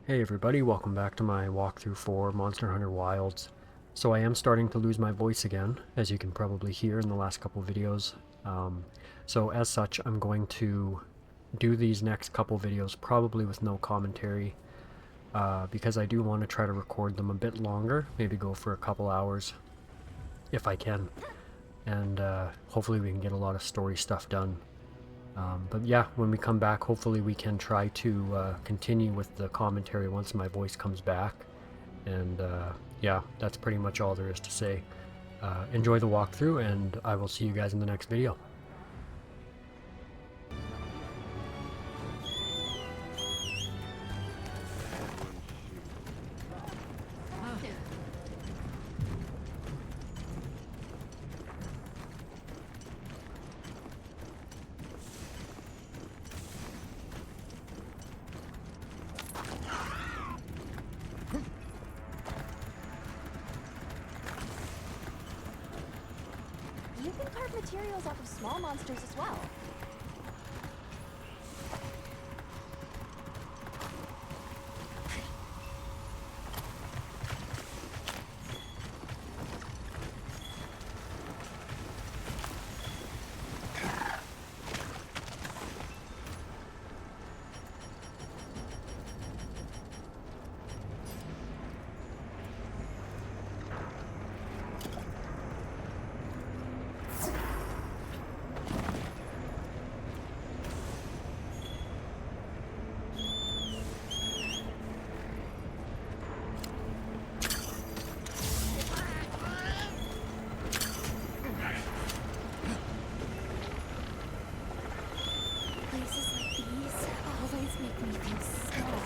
Hey everybody, welcome back to my walkthrough for Monster Hunter Wilds. So I am starting to lose my voice again, as you can probably hear in the last couple videos. So as such, I'm going to do these next couple videos probably with no commentary, because I do want to try to record them a bit longer, maybe go for a couple hours, if I can. And hopefully we can get a lot of story stuff done. But yeah, when we come back, hopefully we can try to continue with the commentary once my voice comes back. And yeah, that's pretty much all there is to say. Enjoy the walkthrough, and I will see you guys in the next video. You can carve materials off of small monsters as well. Places like these always make me feel small.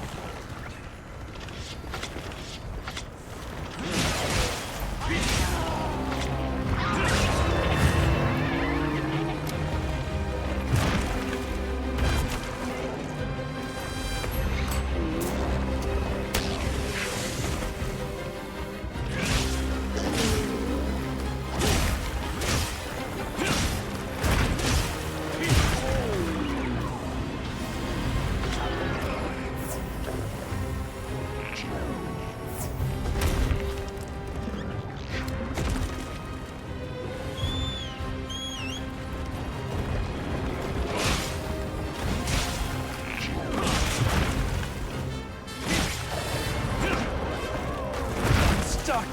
Stuck!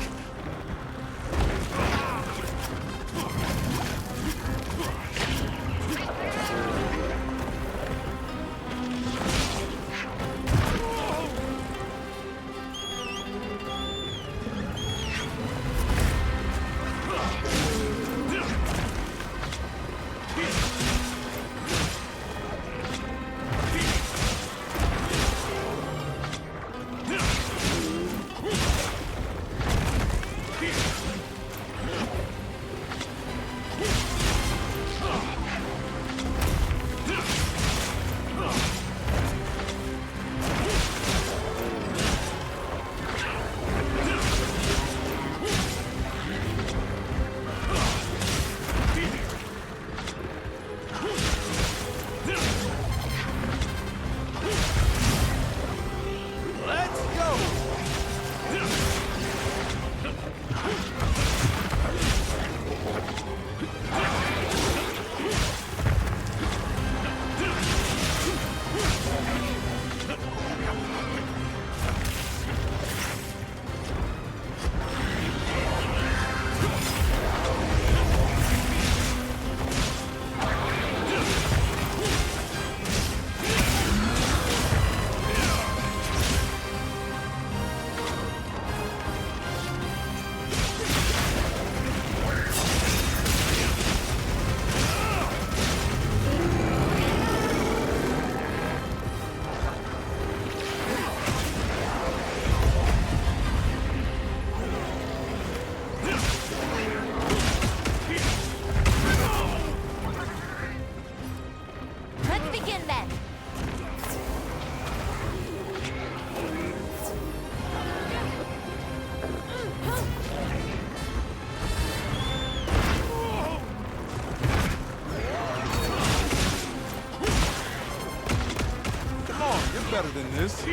this.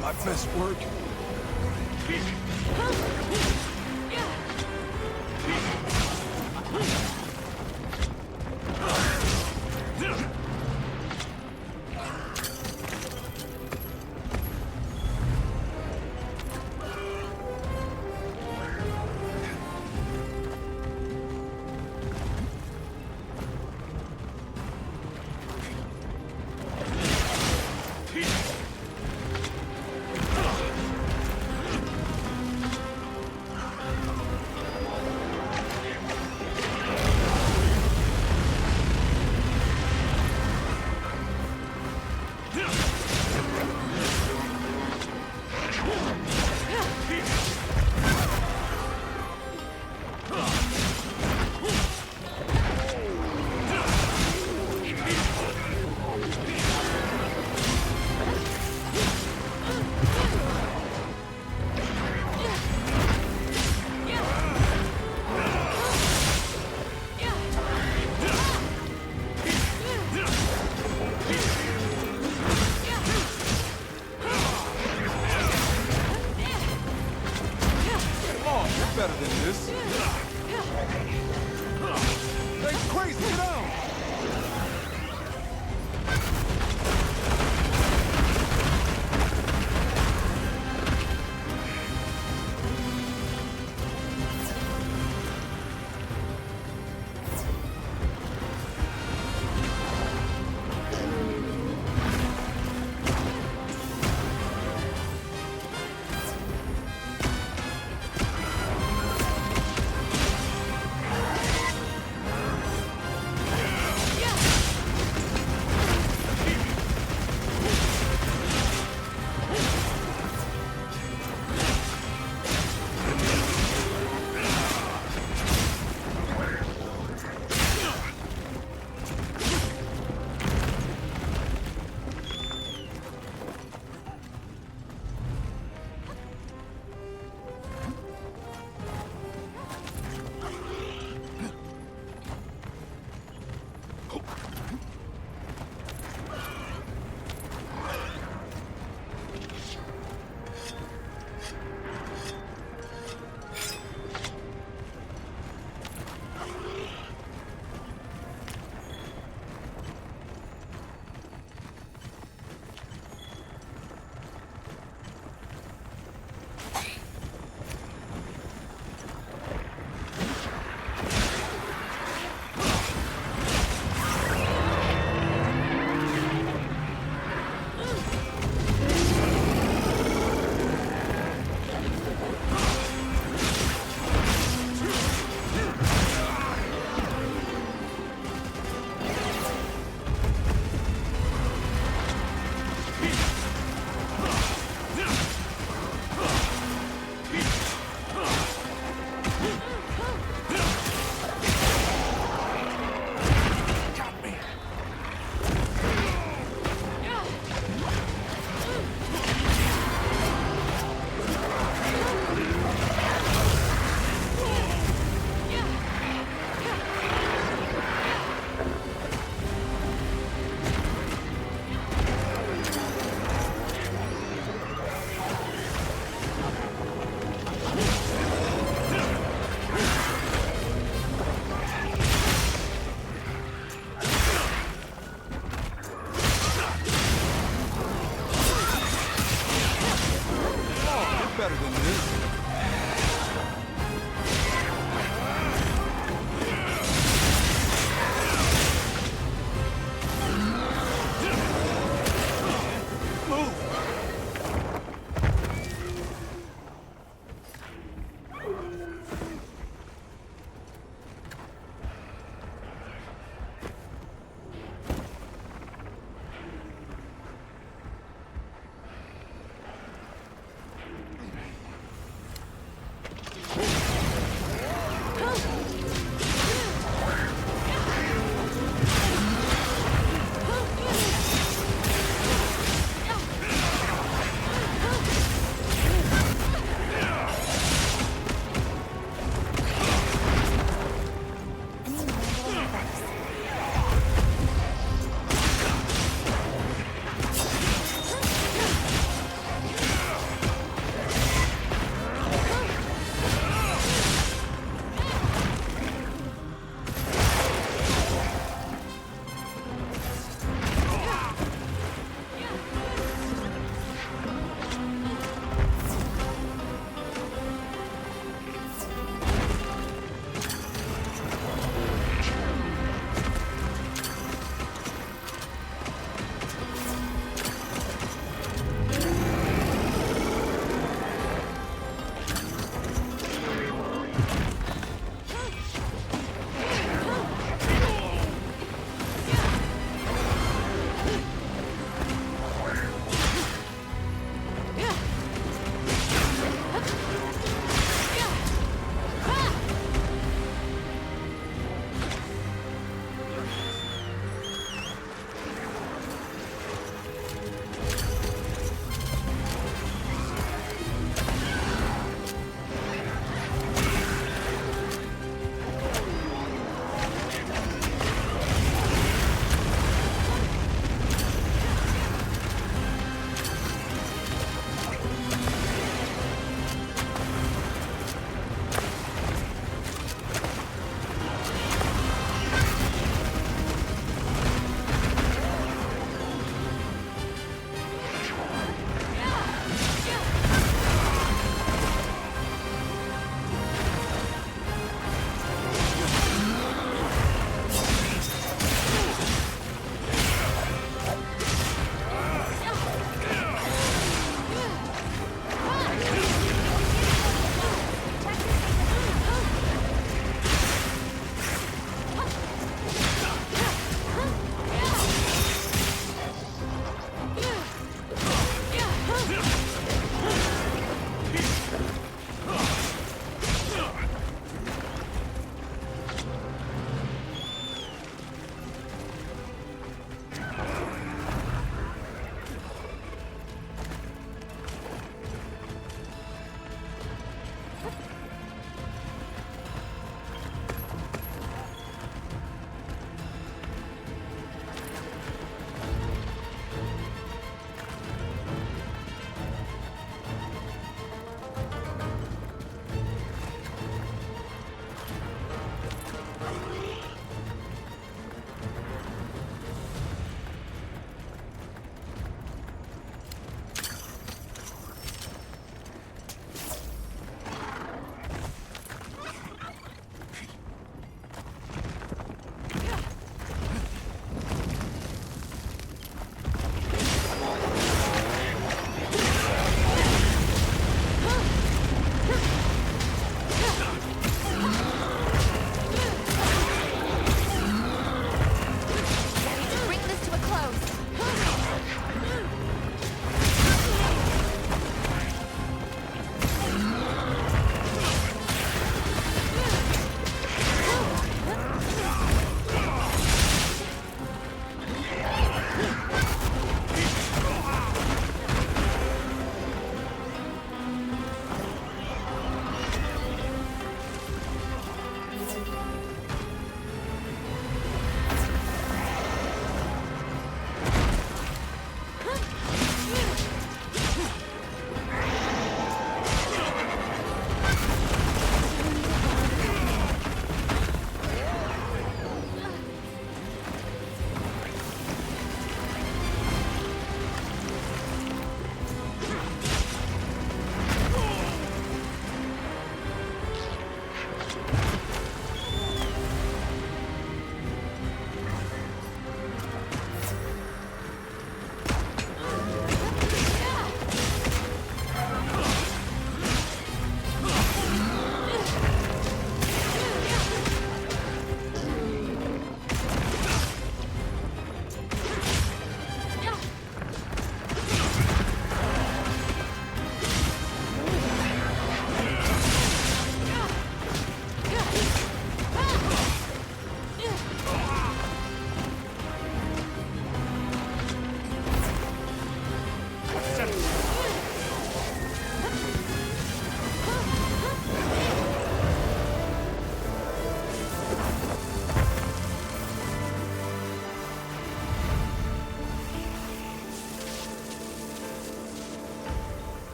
My best work. Better than this. Hey, crazy, get down! Better than this.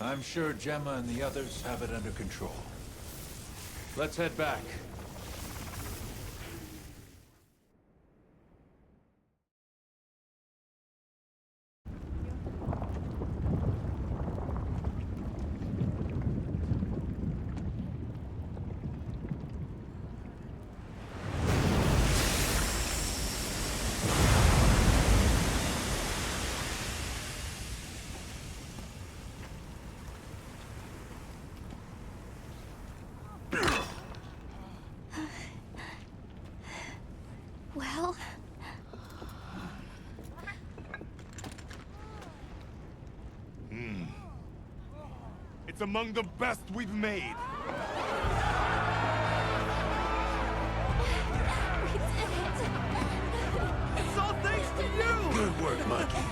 I'm sure Gemma and the others have it under control. Let's head back. Well, It's among the best we've made. we did it! It's all thanks to you! Good work, Monkey.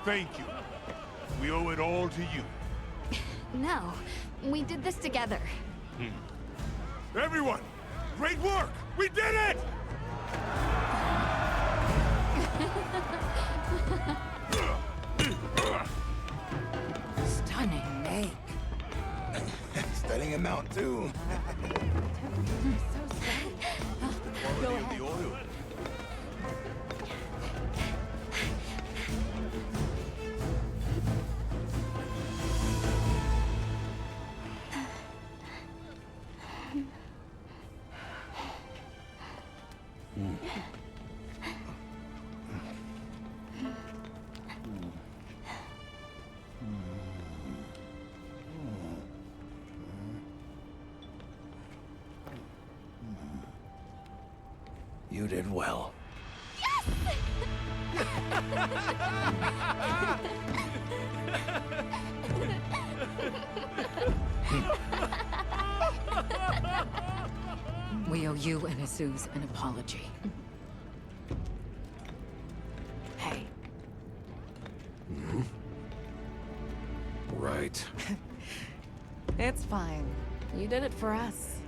Thank you. We owe it all to you. No, we did this together. Everyone, great work! We did it! Stunning make. Studying him out too. Go ahead. The oil. You did well. We owe you and Jesus an apology. Hey, Right. It's fine. You did it for us.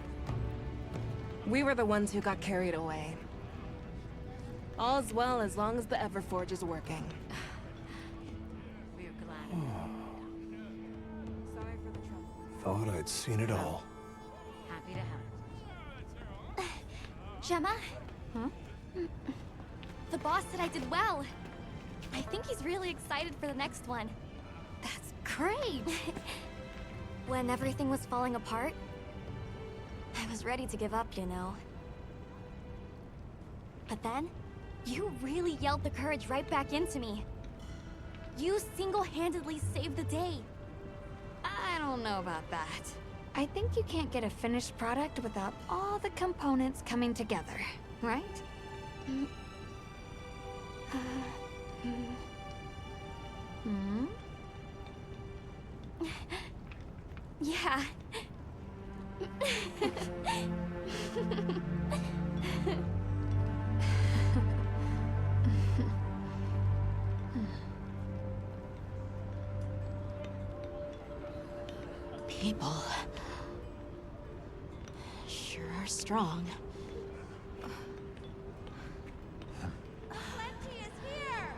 We were the ones who got carried away. All's well as long as the Everforge is working. we're glad. Sorry for the trouble. Thought I'd seen it all. Happy to help. Gemma? The boss said I did well. I think he's really excited for the next one. That's great! When everything was falling apart, I was ready to give up, you know. But then, you really yelled the courage right back into me. You single-handedly saved the day. I don't know about that. I think you can't get a finished product without all the components coming together, right? Yeah. People sure are strong. Plenty is here!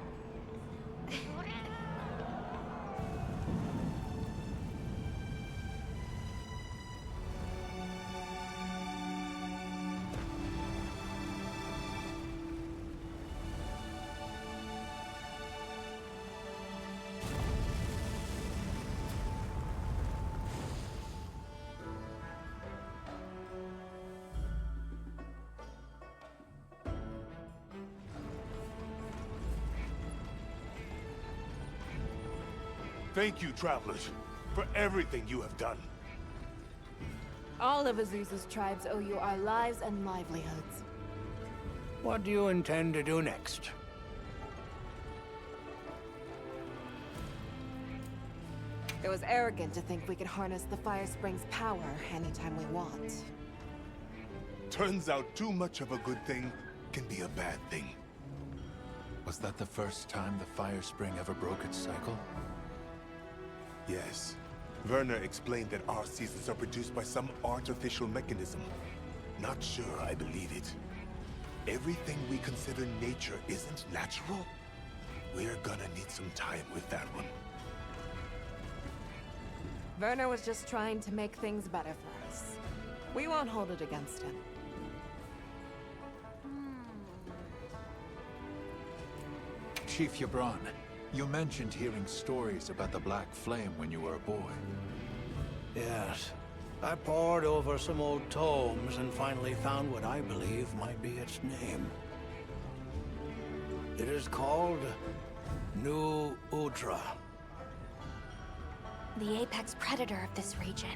Thank you, travelers, for everything you have done. All of Azusa's tribes owe you our lives and livelihoods. What do you intend to do next? It was arrogant to think we could harness the Fire Spring's power anytime we want. Turns out too much of a good thing can be a bad thing. Was that the first time the Fire Spring ever broke its cycle? Yes. Werner explained that our seasons are produced by some artificial mechanism. Not sure I believe it. Everything we consider nature isn't natural. We're gonna need some time with that one. Werner was just trying to make things better for us. We won't hold it against him. Chief Yabron, you mentioned hearing stories about the Black Flame when you were a boy. Yes. I pored over some old tomes and finally found what I believe might be its name. It is called New Udra. The apex predator of this region.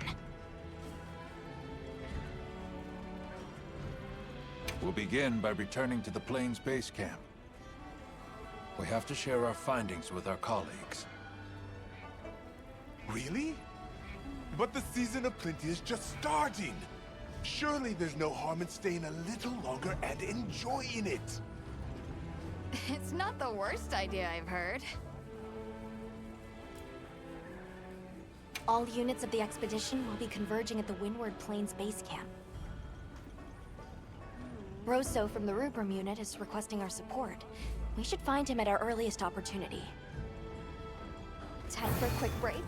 We'll begin by returning to the Plains base camp. We have to share our findings with our colleagues. Really? But the season of plenty is just starting. Surely there's no harm in staying a little longer and enjoying it. It's not the worst idea I've heard. All units of the expedition will be converging at the Windward Plains base camp. Rosso from the Rubrum unit is requesting our support. We should find him at our earliest opportunity. Time for a quick break?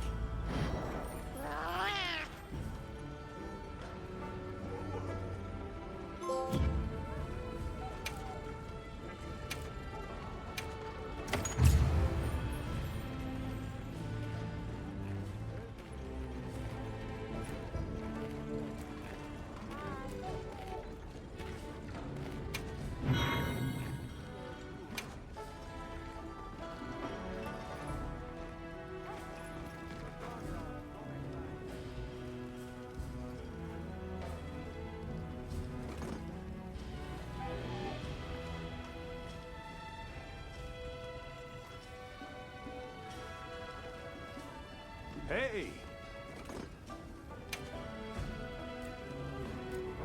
Hey!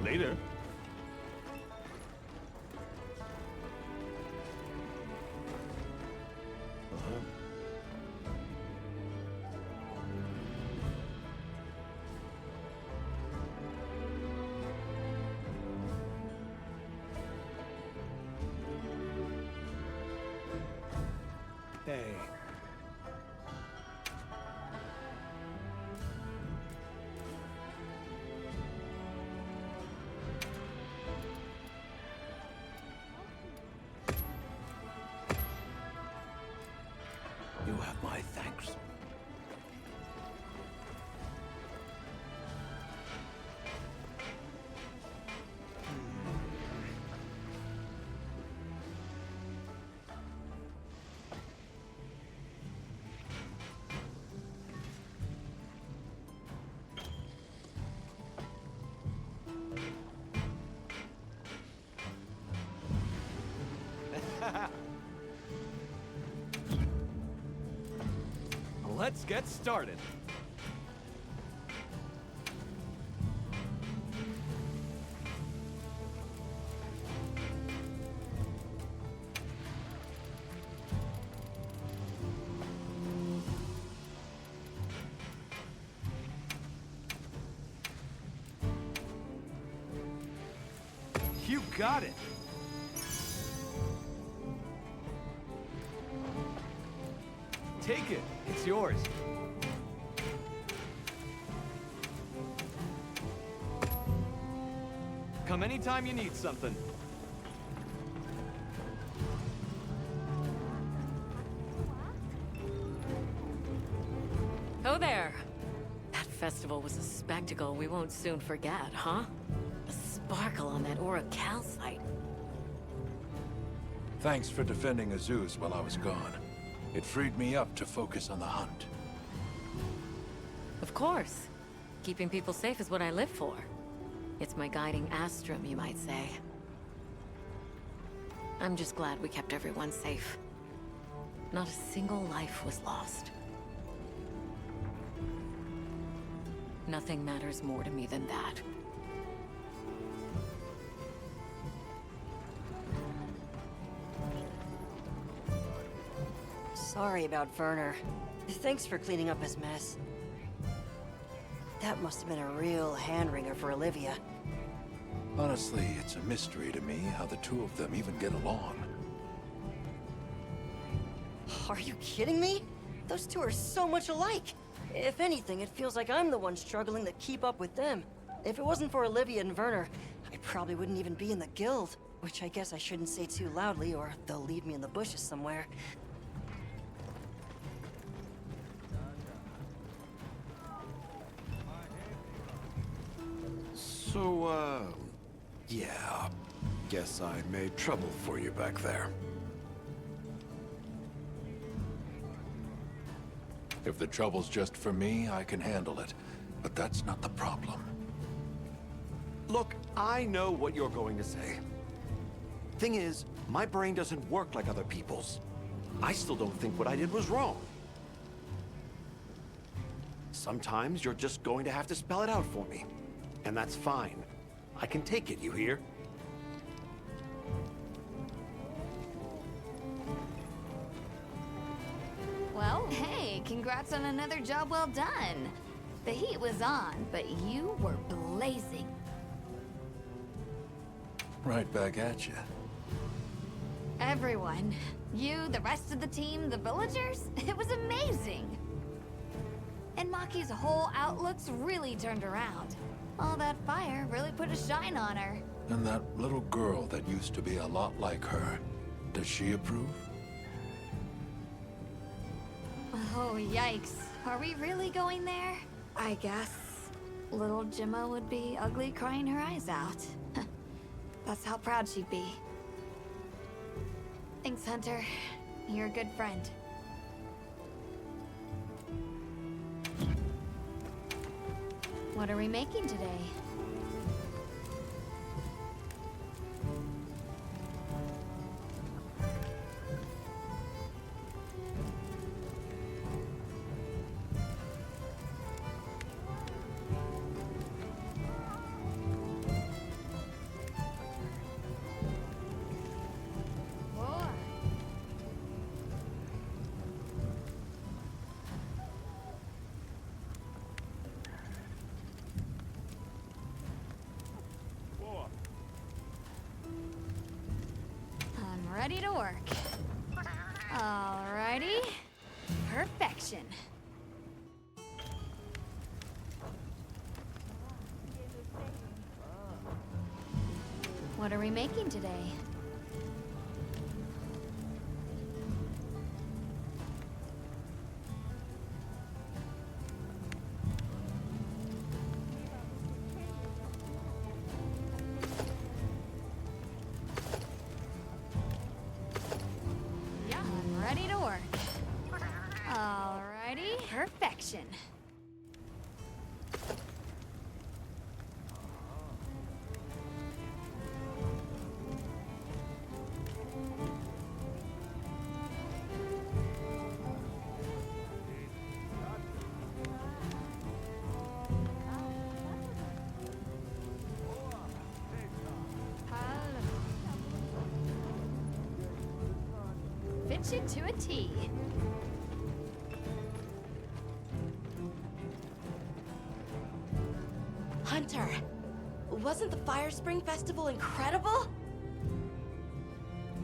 Later. Hey. You have my thanks. Let's get started. You got it. Take it. It's yours. Come anytime you need something. Oh there. That festival was a spectacle we won't soon forget, huh? A sparkle on that Aura calcite. Thanks for defending Azuz while I was gone. It freed me up to focus on the hunt. Of course. Keeping people safe is what I live for. It's my guiding astrum, you might say. I'm just glad we kept everyone safe. Not a single life was lost. Nothing matters more to me than that. Sorry about Werner. Thanks for cleaning up his mess. That must have been a real hand-wringer for Olivia. Honestly, it's a mystery to me how the two of them even get along. Are you kidding me? Those two are so much alike. If anything, it feels like I'm the one struggling to keep up with them. If it wasn't for Olivia and Werner, I probably wouldn't even be in the guild. Which I guess I shouldn't say too loudly, or they'll leave me in the bushes somewhere. So, yeah. Guess I made trouble for you back there. If the trouble's just for me, I can handle it. But that's not the problem. Look, I know what you're going to say. Thing is, my brain doesn't work like other people's. I still don't think what I did was wrong. Sometimes you're just going to have to spell it out for me. And that's fine. I can take it, you hear? Well, hey, congrats on another job well done. The heat was on, but you were blazing. Right back at you. Everyone. You, the rest of the team, the villagers. It was amazing. And Maki's whole outlook's really turned around. All that fire really put a shine on her. And that little girl that used to be a lot like her, does she approve? Oh, yikes. Are we really going there? I guess little Gemma would be ugly crying her eyes out. That's how proud she'd be. Thanks, Hunter. You're a good friend. What are we making today? Ready to work. Alrighty. Perfection. What are we making today? Ready to work. Alrighty. Perfection. Fits you to a T. Hunter, wasn't the Fire Spring Festival incredible?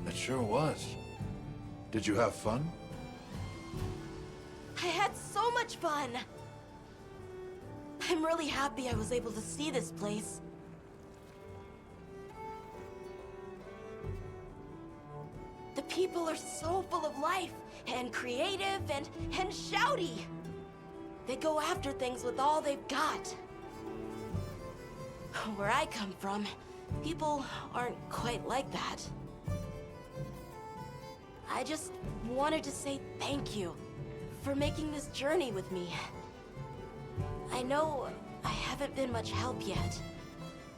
It sure was. Did you have fun? I had so much fun! I'm really happy I was able to see this place. The people are so full of life, and creative, and shouty. They go after things with all they've got. Where I come from, people aren't quite like that. I just wanted to say thank you for making this journey with me. I know I haven't been much help yet,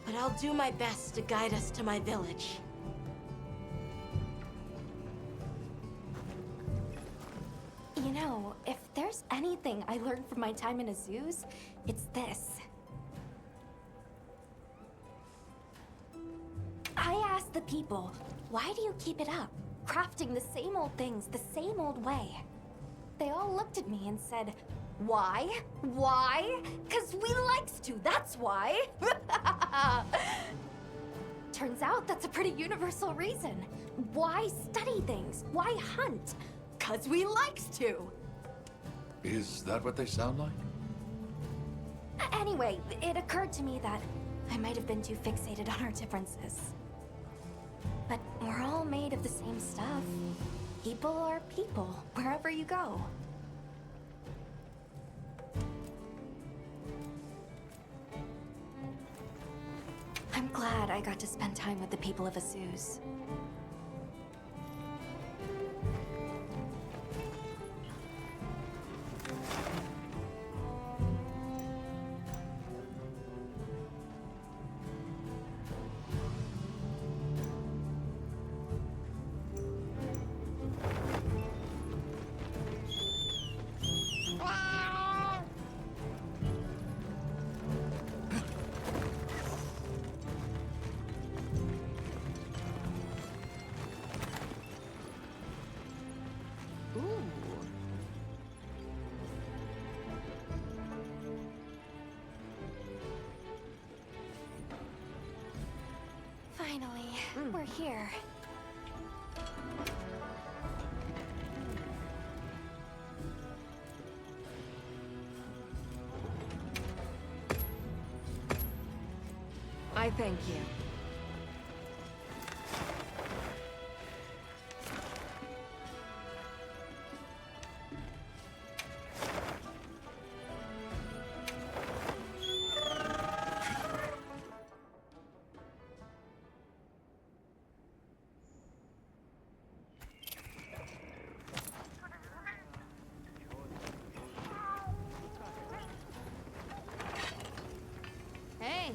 but I'll do my best to guide us to my village. You know, if there's anything I learned from my time in Azuz, it's this. I asked the people, why do you keep it up? Crafting the same old things the same old way. They all looked at me and said, why? Why? 'Cause we likes to, that's why. Turns out that's a pretty universal reason. Why study things? Why hunt? 'Cause we likes to. Is that what they sound like? Anyway, it occurred to me that I might have been too fixated on our differences. But we're all made of the same stuff. People are people, wherever you go. I'm glad I got to spend time with the people of Azus. Finally, we're here. I thank you. Hey.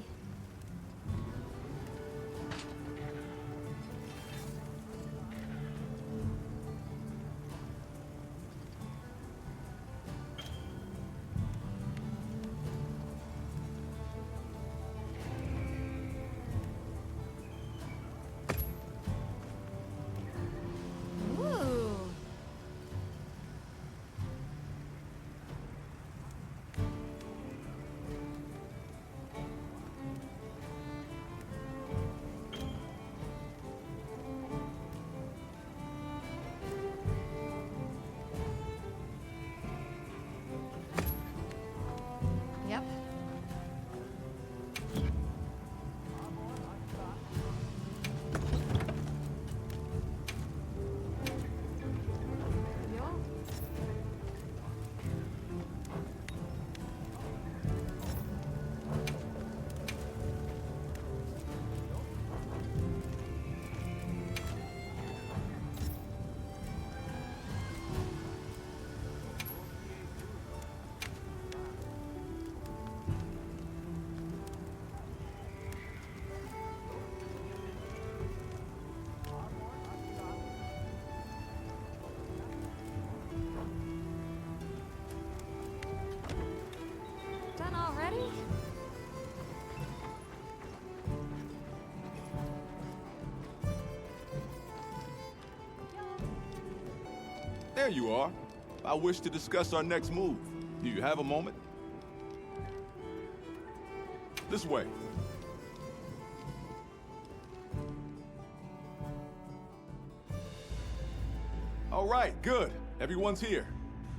Ooh. Yep. Done already? There you are. I wish to discuss our next move. Do you have a moment? This way. All right, good. Everyone's here.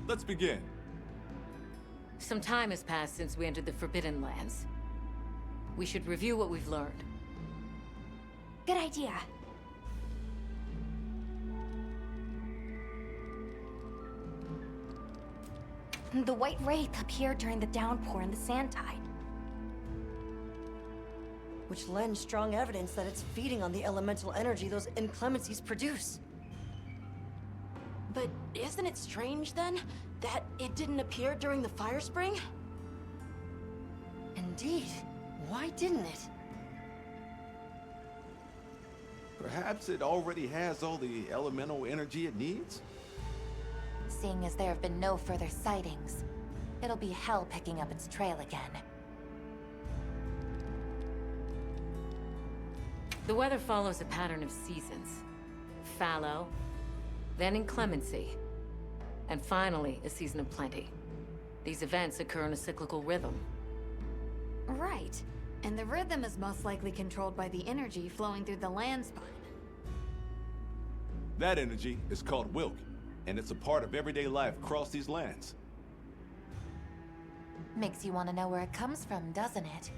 Let's begin. Some time has passed since we entered the Forbidden Lands. We should review what we've learned. Good idea. The White Wraith appeared during the downpour and the sand tide. Which lends strong evidence that it's feeding on the elemental energy those inclemencies produce. But isn't it strange, then, that it didn't appear during the fire spring? Indeed. Why didn't it? Perhaps it already has all the elemental energy it needs? Seeing as there have been no further sightings, it'll be hell picking up its trail again. The weather follows a pattern of seasons. Fallow, then inclemency, and finally a season of plenty. These events occur in a cyclical rhythm. Right. And the rhythm is most likely controlled by the energy flowing through the land spine. That energy is called Wilk, and it's a part of everyday life across these lands. Makes you want to know where it comes from, doesn't it?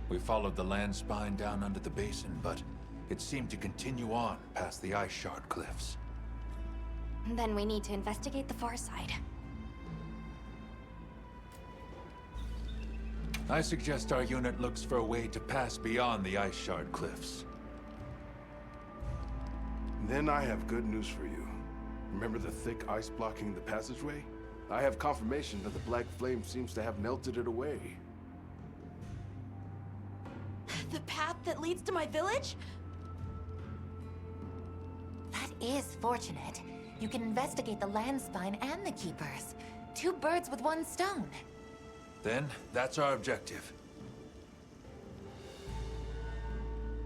We followed the land spine down under the basin, but it seemed to continue on past the ice shard cliffs. Then we need to investigate the far side. I suggest our unit looks for a way to pass beyond the ice shard cliffs. Then I have good news for you. Remember the thick ice blocking the passageway? I have confirmation that the black flame seems to have melted it away. The path that leads to my village? That is fortunate. You can investigate the land spine and the keepers. 2 birds with 1 stone. Then, that's our objective.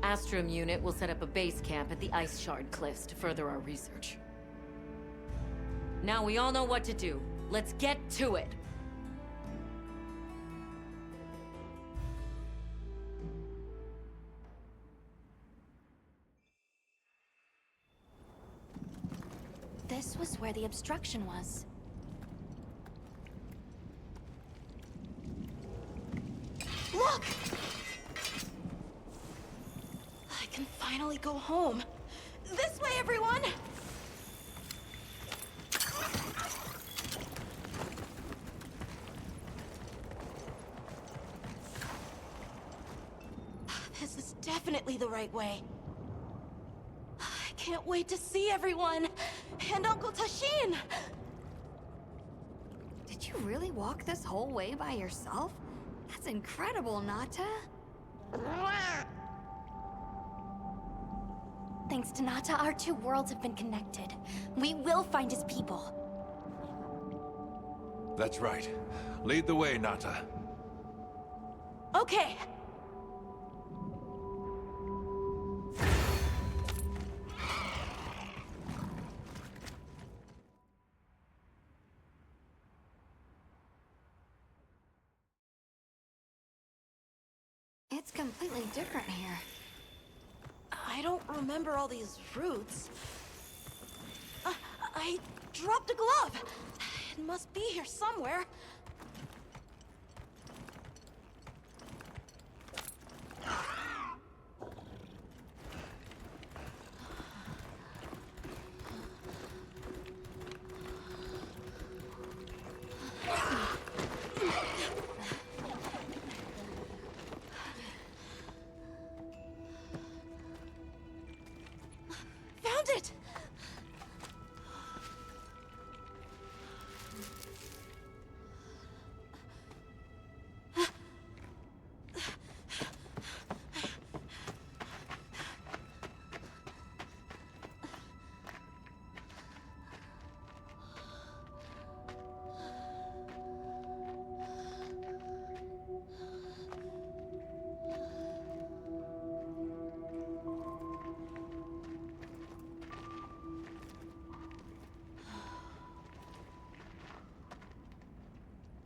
Astrum unit will set up a base camp at the ice shard cliffs to further our research. Now we all know what to do. Let's get to it. This was where the obstruction was. Look! I can finally go home. This way, everyone! This is definitely the right way. I can't wait to see everyone! And Uncle Tashin! Did you really walk this whole way by yourself? That's incredible, Nata. Thanks to Nata, our 2 worlds have been connected. We will find his people. That's right. Lead the way, Nata. Okay. It's completely different here. I don't remember all these routes. I dropped a glove. It must be here somewhere. Found it!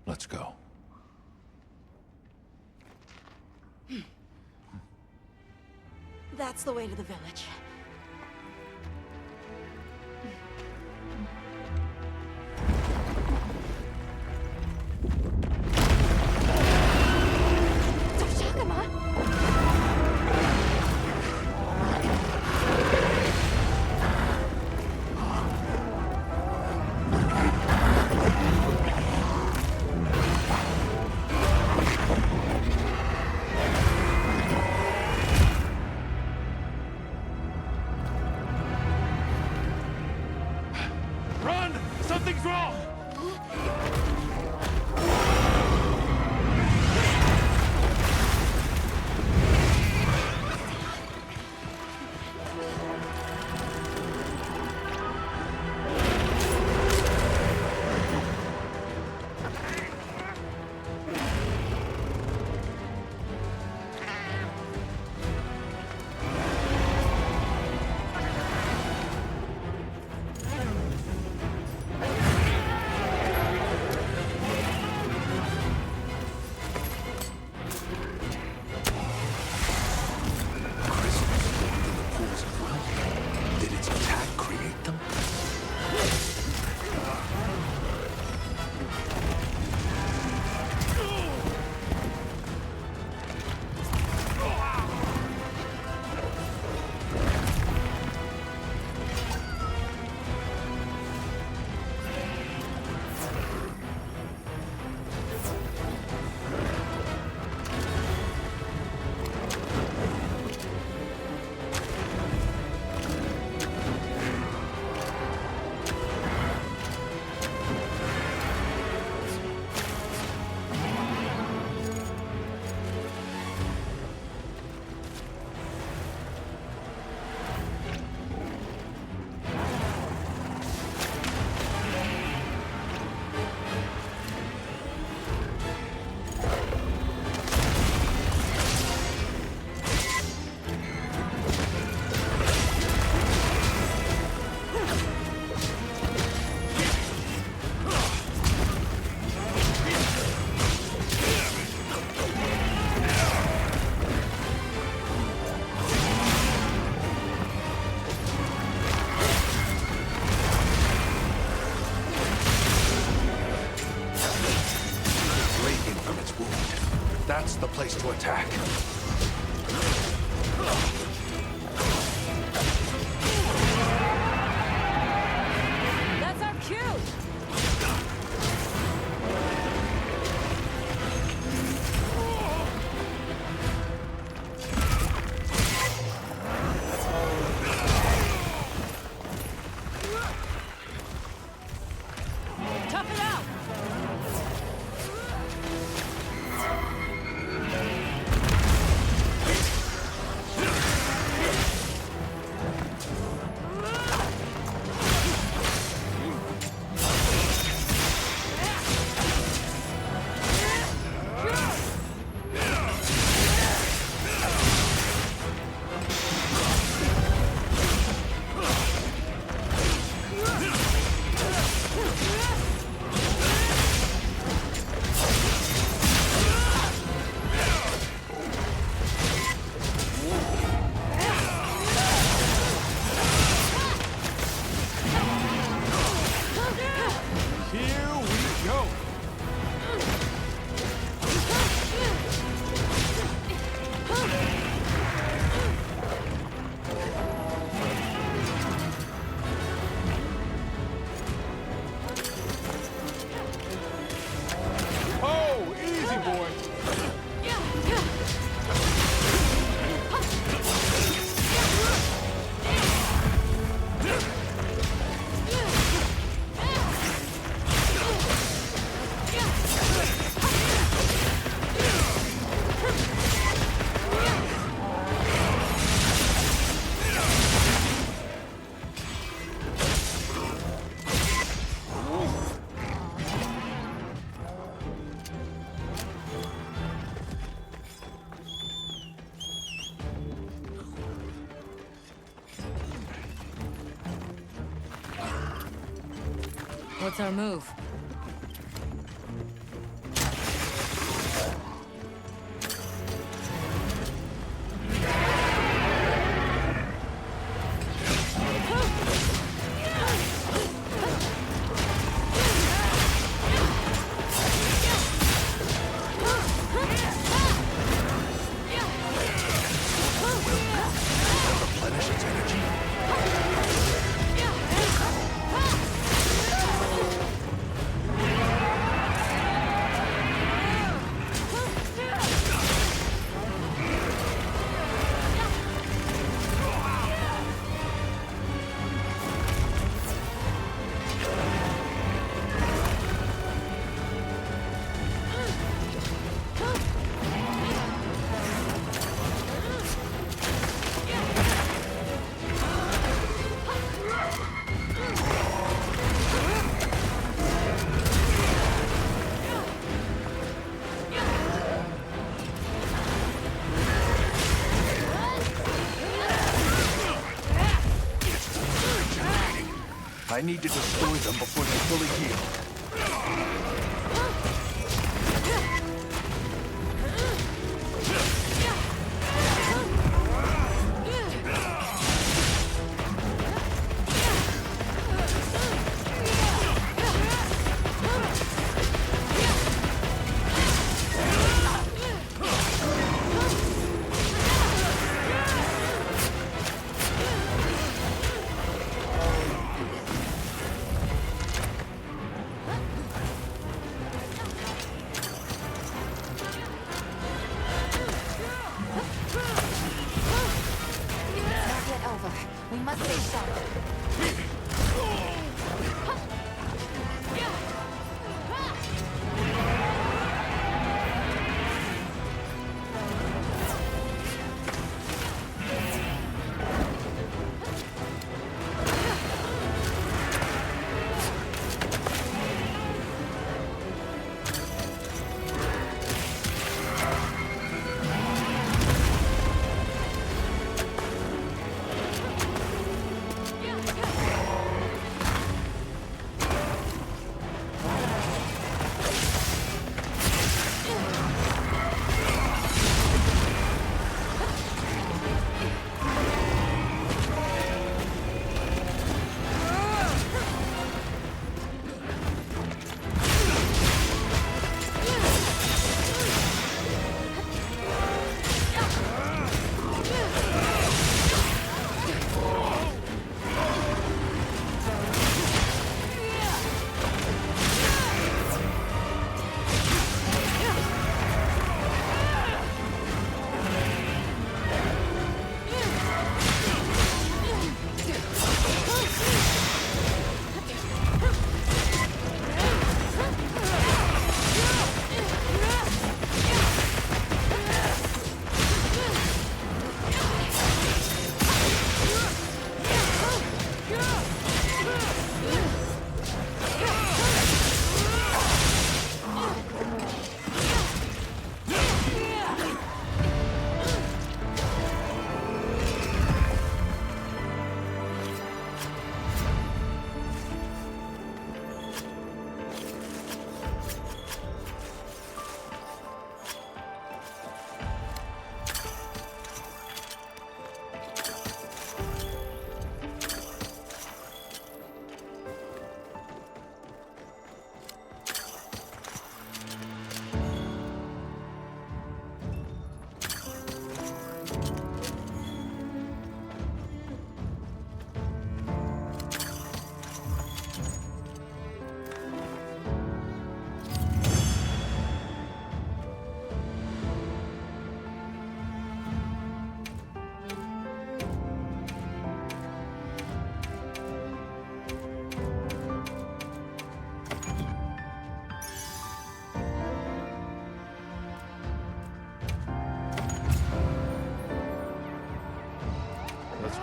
Let's go. That's the way to the village. That's the place to attack. That's our cue! Tough it out! Here we go. Oh, easy, boy. What's our move? Replenish its energy. I need to destroy them before they fully heal.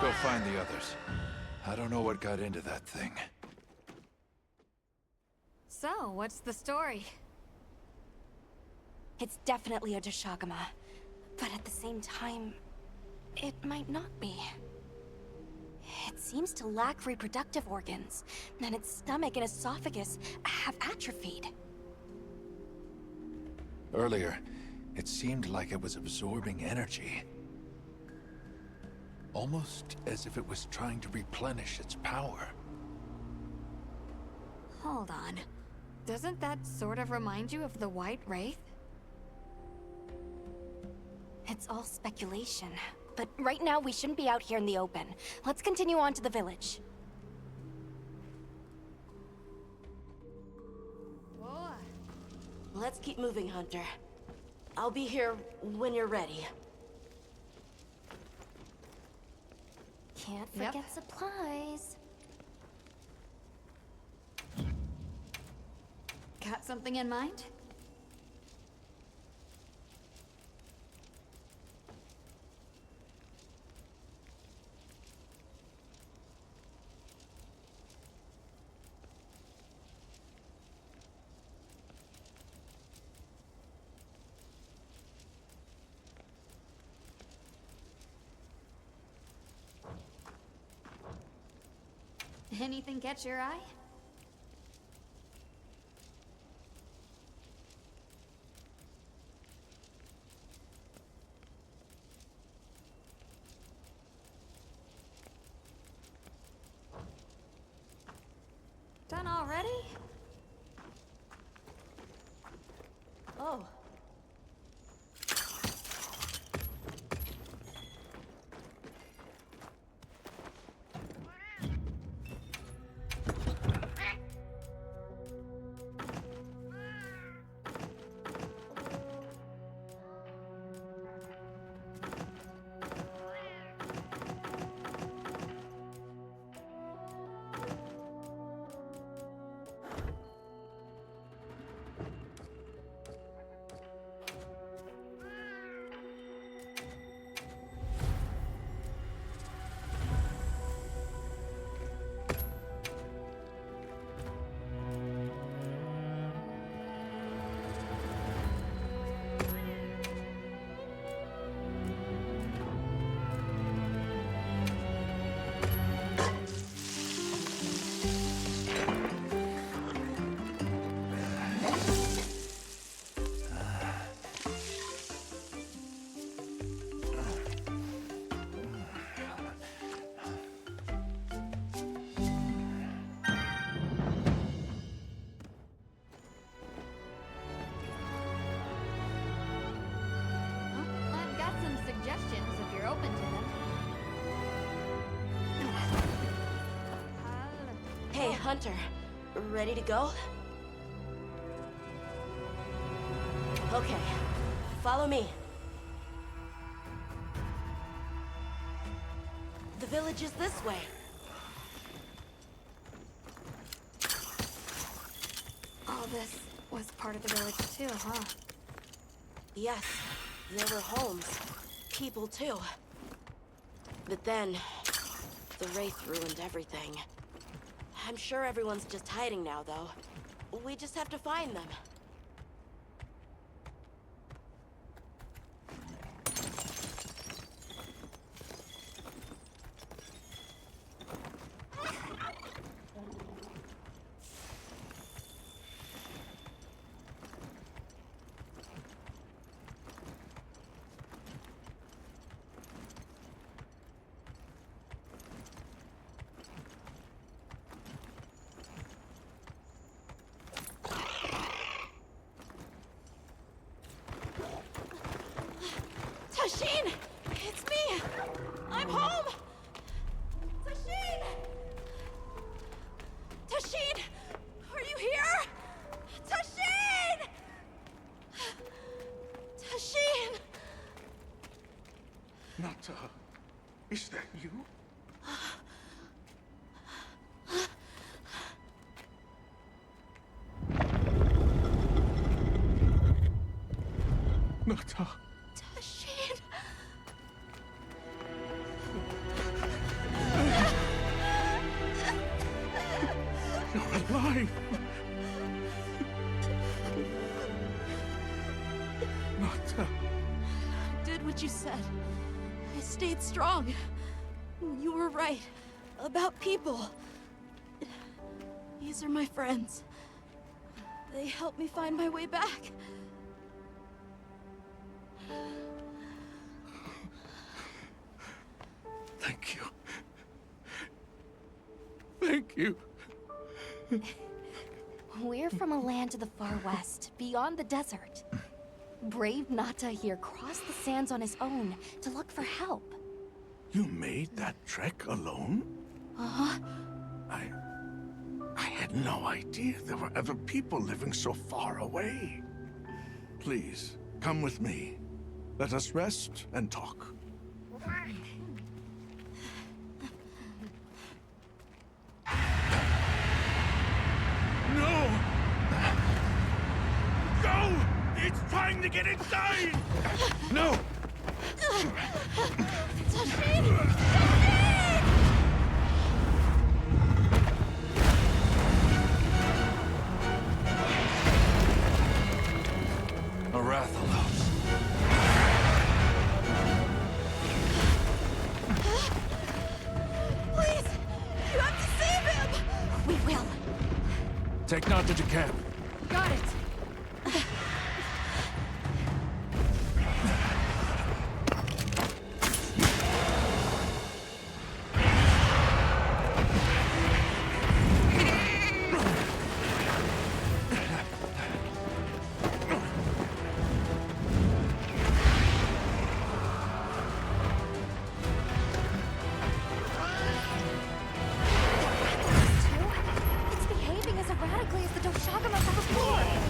go find the others. I don't know what got into that thing. So, what's the story? It's definitely a Deshagama, but at the same time, it might not be. It seems to lack reproductive organs, and its stomach and esophagus have atrophied. Earlier, it seemed like it was absorbing energy. Almost as if it was trying to replenish its power. Hold on. Doesn't that sort of remind you of the White Wraith? It's all speculation, but right now we shouldn't be out here in the open. Let's continue on to the village. Let's keep moving, Hunter. I'll be here when you're ready. Can't forget supplies. Got something in mind? Anything catch your eye? Done already? Oh. I've got some suggestions if you're open to them. Hey, Hunter. Ready to go? Okay. Follow me. The village is this way. All this was part of the village too, huh? Yes, there were homes. People too. But then, the Wraith ruined everything. I'm sure everyone's just hiding now, though. We just have to find them. Tashin! It's me! I'm home! Tashin! Tashin! Are you here? Tashin! Tashin! Nata, is that you? Nata. Tashin! safe. Nata. I did what you said. I stayed strong. You were right. About people. These are my friends. They helped me find my way back. Thank you. Thank you. We're from a land to the far west, beyond the desert. Brave Nata here crossed the sands on his own to look for help. You made that trek alone? Uh-huh. I had no idea there were other people living so far away. Please, come with me. Let us rest and talk. No! Go! It's trying to get inside! No! Arathalos. Please! You have to save him! We will. Take Nata to camp. Got it. It's behaving as erratically as the Doshagama from before.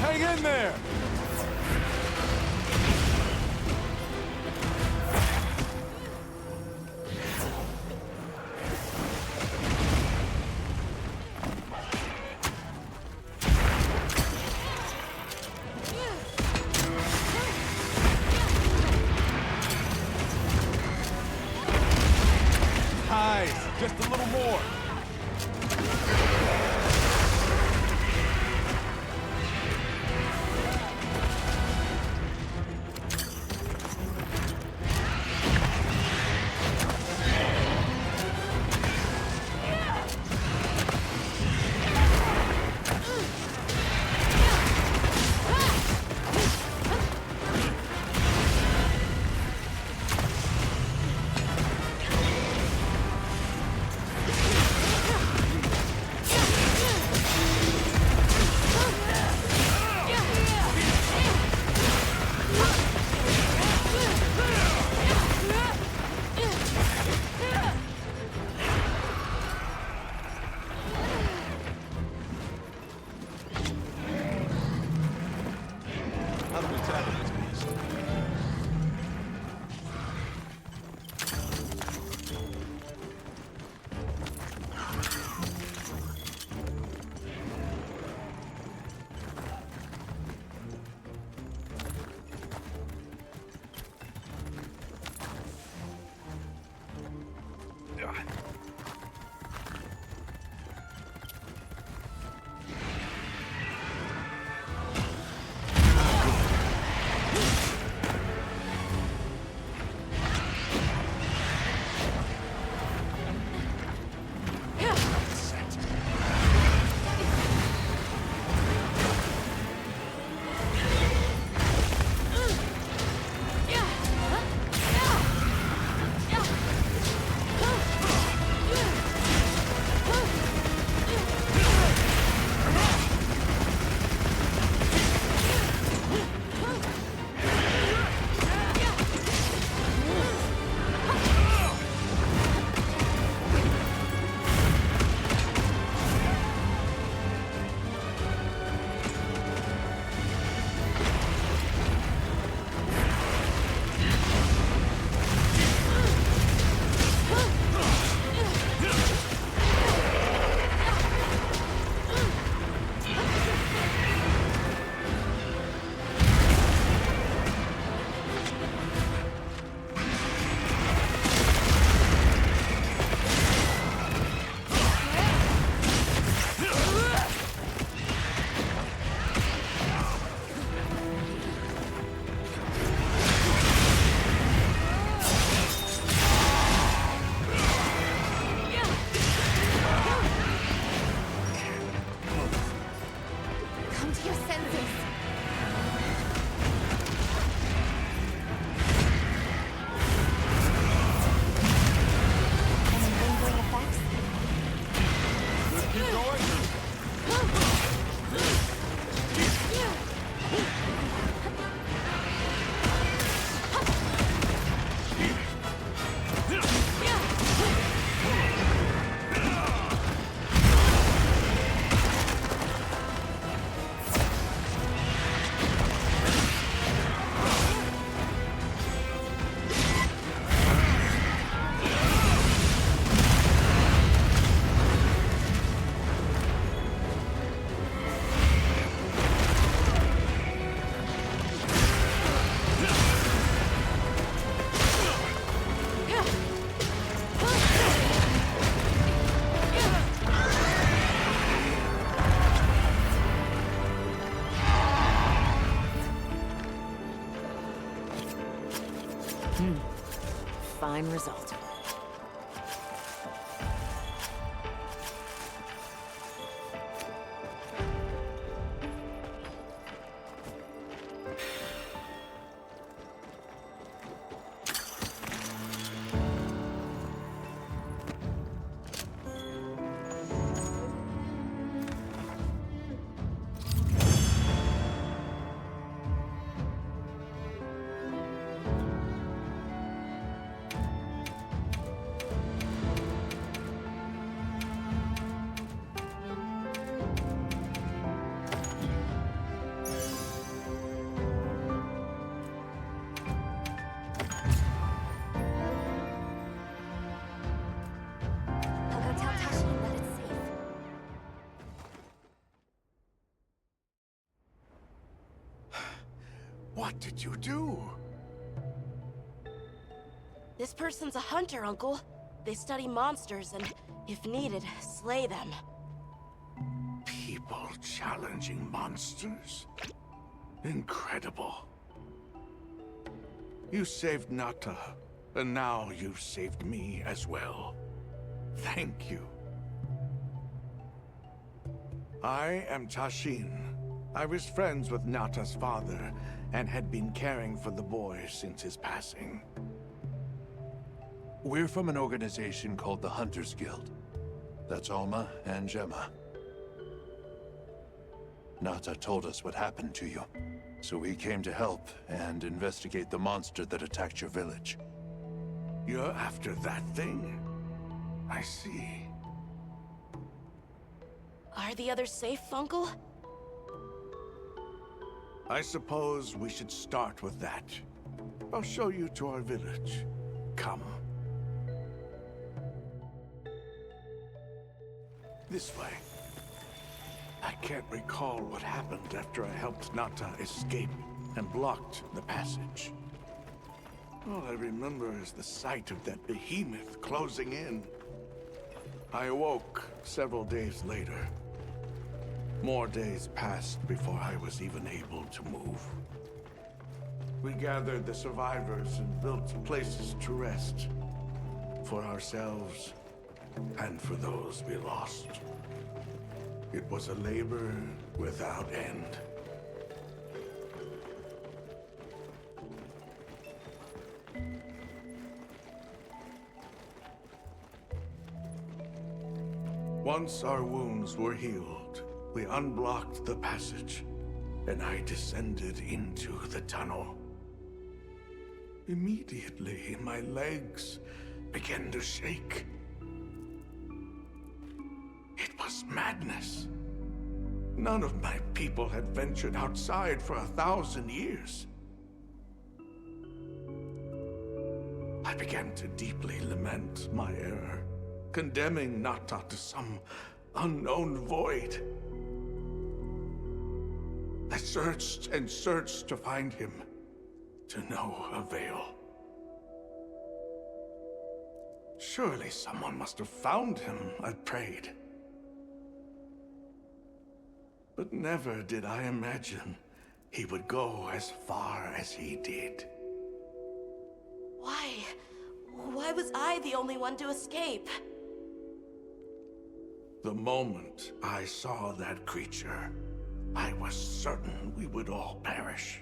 Hang in there! Nice! Just a little more! How do we tackle this beast? Come to your senses. Any lingering effects? Let's keep going. fine result. I'll go tell Tashin that it's safe. What did you do? This person's a hunter, Uncle. They study monsters and, if needed, slay them. People challenging monsters? Incredible. You saved Nata, and now you've saved me as well. Thank you. I am Tashin. I was friends with Nata's father, and had been caring for the boy since his passing. We're from an organization called the Hunters Guild. That's Alma and Gemma. Nata told us what happened to you, so we came to help and investigate the monster that attacked your village. You're after that thing? I see. Are the others safe, Uncle? I suppose we should start with that. I'll show you to our village. Come. This way. I can't recall what happened after I helped Nata escape and blocked the passage. All I remember is the sight of that behemoth closing in. I awoke several days later. More days passed before I was even able to move. We gathered the survivors and built places to rest. For ourselves, and for those we lost. It was a labor without end. Once our wounds were healed, we unblocked the passage, and I descended into the tunnel. Immediately, my legs began to shake. It was madness. None of my people had ventured outside for 1,000 years. I began to deeply lament my error, condemning Nata to some unknown void. I searched and searched to find him, to no avail. Surely someone must have found him, I prayed. But never did I imagine he would go as far as he did. Why? Why was I the only one to escape? The moment I saw that creature, I was certain we would all perish.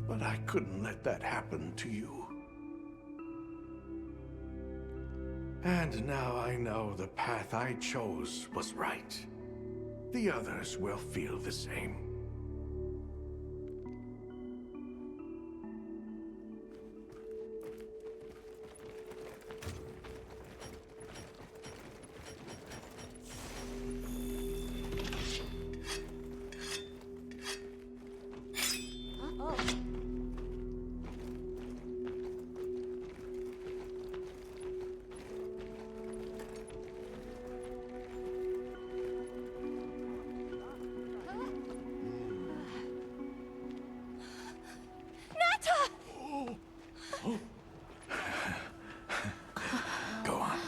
But I couldn't let that happen to you. And now I know the path I chose was right. The others will feel the same. Go on. Is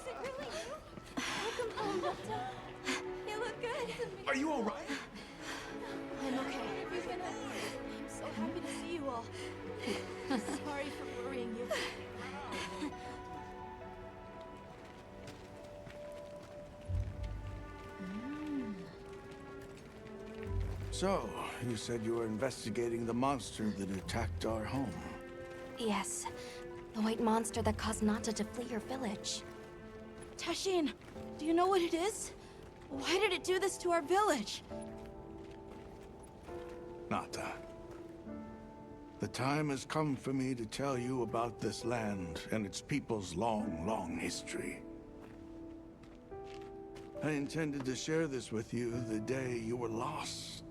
it really you? Welcome home, Nata. You look good. Are you all right? I'm okay. I'm so happy So, you said you were investigating the monster that attacked our home. Yes, the white monster that caused Nata to flee your village. Tashin, do you know what it is? Why did it do this to our village? Nata. The time has come for me to tell you about this land and its people's long, long history. I intended to share this with you the day you were lost.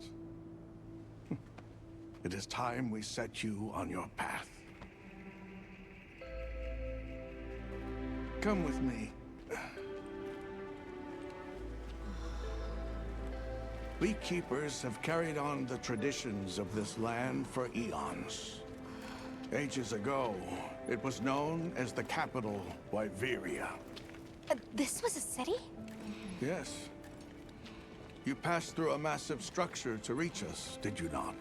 It is time we set you on your path. Come with me. We keepers have carried on the traditions of this land for eons. Ages ago, it was known as the capital, Wyveria. This was a city? Yes. You passed through a massive structure to reach us, did you not?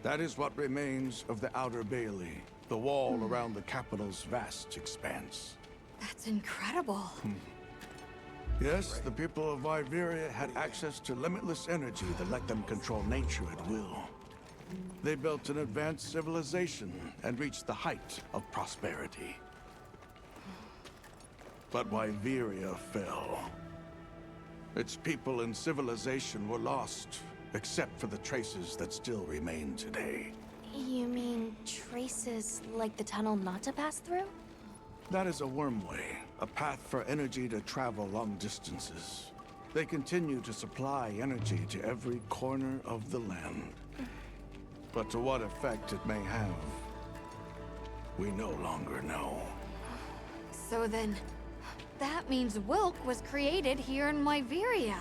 That is what remains of the Outer Bailey, the wall around the capital's vast expanse. That's incredible. Yes, the people of Wyveria had access to limitless energy that let them control nature at will. They built an advanced civilization and reached the height of prosperity. But Wyveria fell. Its people and civilization were lost, except for the traces that still remain today. You mean traces like the tunnel Nata passed through? That is a wormway, a path for energy to travel long distances. They continue to supply energy to every corner of the land. But to what effect it may have, we no longer know. So then, that means Wilk was created here in Wyveria.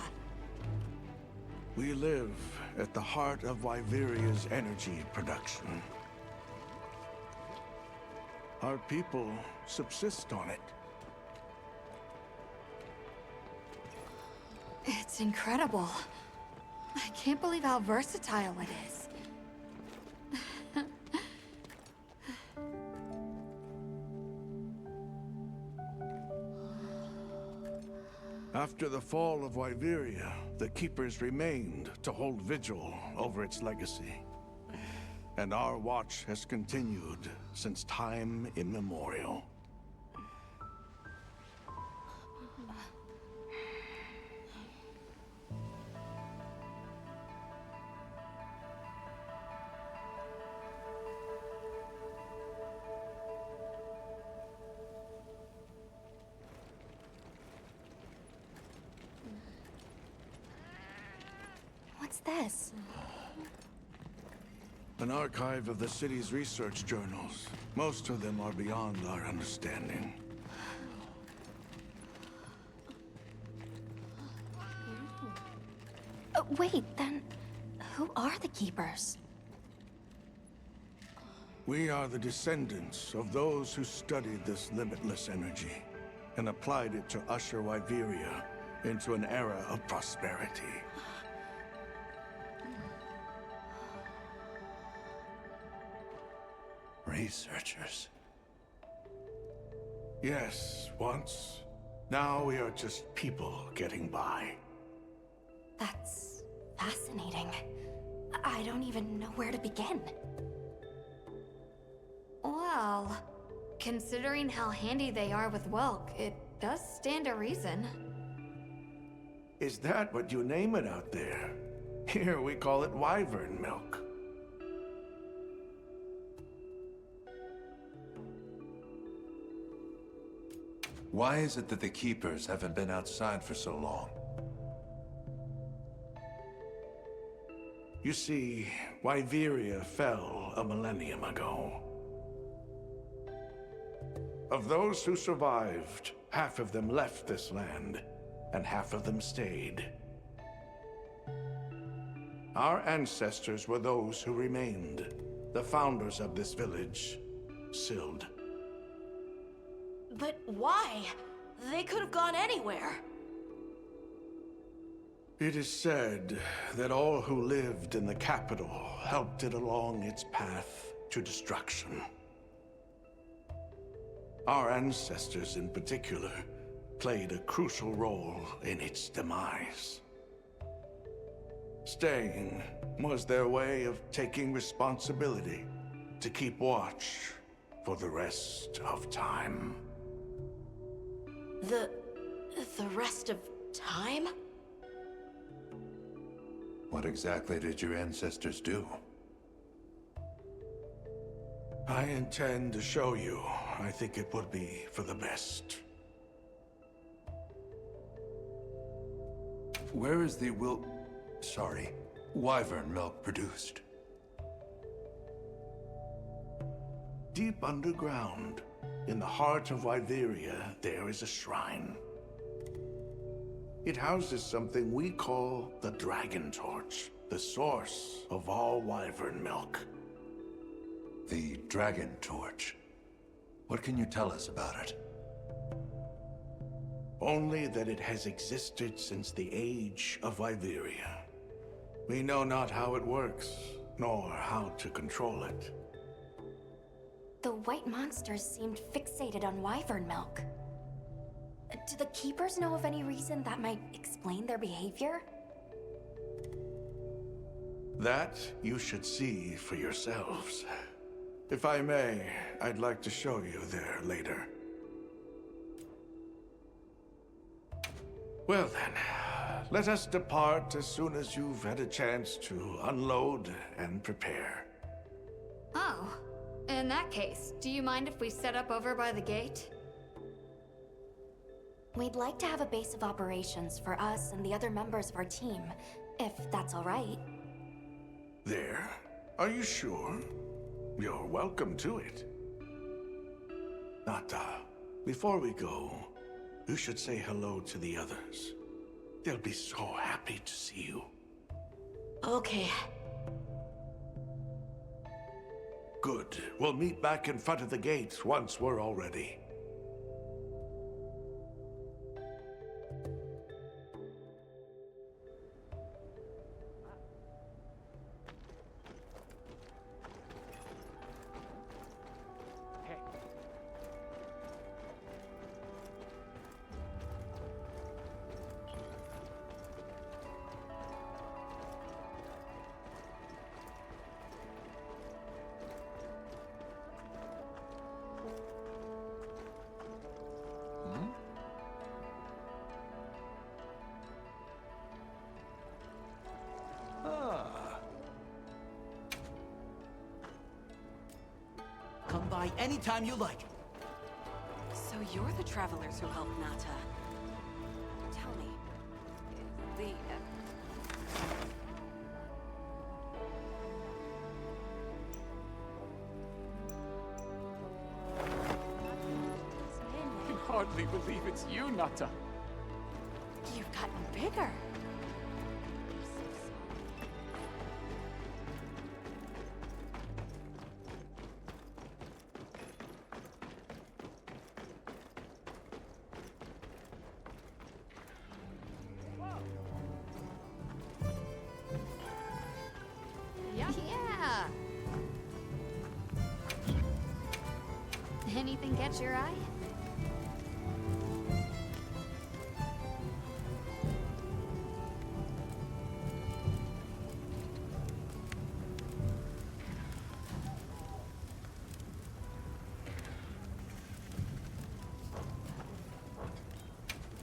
We live at the heart of Wyveria's energy production. Our people subsist on it. It's incredible. I can't believe how versatile it is. After the fall of Wyveria, the Keepers remained to hold vigil over its legacy. And our watch has continued since time immemorial. What's this? An archive of the city's research journals. Most of them are beyond our understanding. Wait, then who are the Keepers? We are the descendants of those who studied this limitless energy and applied it to usher Wyveria into an era of prosperity. Researchers. Yes, once. Now we are just people getting by. That's fascinating. I don't even know where to begin. Well, considering how handy they are with Welk, it does stand to reason. Is that what you name it out there? Here we call it wyvern milk. Why is it that the Keepers haven't been outside for so long? You see, Wyveria fell a millennium ago. Of those who survived, half of them left this land, and half of them stayed. Our ancestors were those who remained, the founders of this village, Sild. But why? They could have gone anywhere. It is said that all who lived in the capital helped it along its path to destruction. Our ancestors in particular played a crucial role in its demise. Staying was their way of taking responsibility to keep watch for the rest of time. The rest of time? What exactly did your ancestors do? I intend to show you. I think it would be for the best. Where is the wyvern milk produced? Deep underground, in the heart of Wyveria, there is a shrine. It houses something we call the Dragon Torch, the source of all wyvern milk. The Dragon Torch. What can you tell us about it? Only that it has existed since the age of Wyveria. We know not how it works, nor how to control it. The white monsters seemed fixated on wyvern milk. Do the keepers know of any reason that might explain their behavior? That you should see for yourselves. If I may, I'd like to show you there later. Well then, let us depart as soon as you've had a chance to unload and prepare. Oh, in that case, do you mind if we set up over by the gate? We'd like to have a base of operations for us and the other members of our team, if that's all right. There? Are you sure? You're welcome to it. Nata, before we go, you should say hello to the others. They'll be so happy to see you. Okay. Good. We'll meet back in front of the gate once we're all ready. Come by anytime you like. So you're the travelers who helped Nata. Tell me, the... I can hardly believe it's you, Nata. You've gotten bigger. Yeah. Anything catch your eye?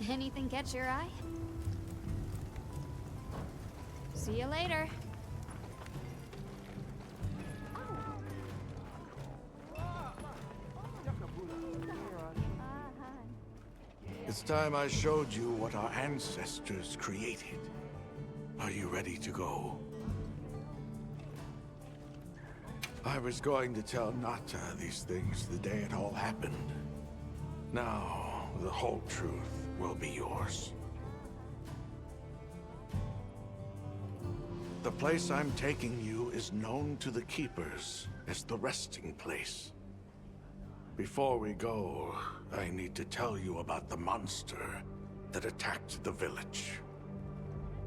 Anything catch your eye? See you later. It's time I showed you what our ancestors created. Are you ready to go? I was going to tell Nata these things the day it all happened. Now, the whole truth will be yours. The place I'm taking you is known to the Keepers as the resting place. Before we go, I need to tell you about the monster that attacked the village.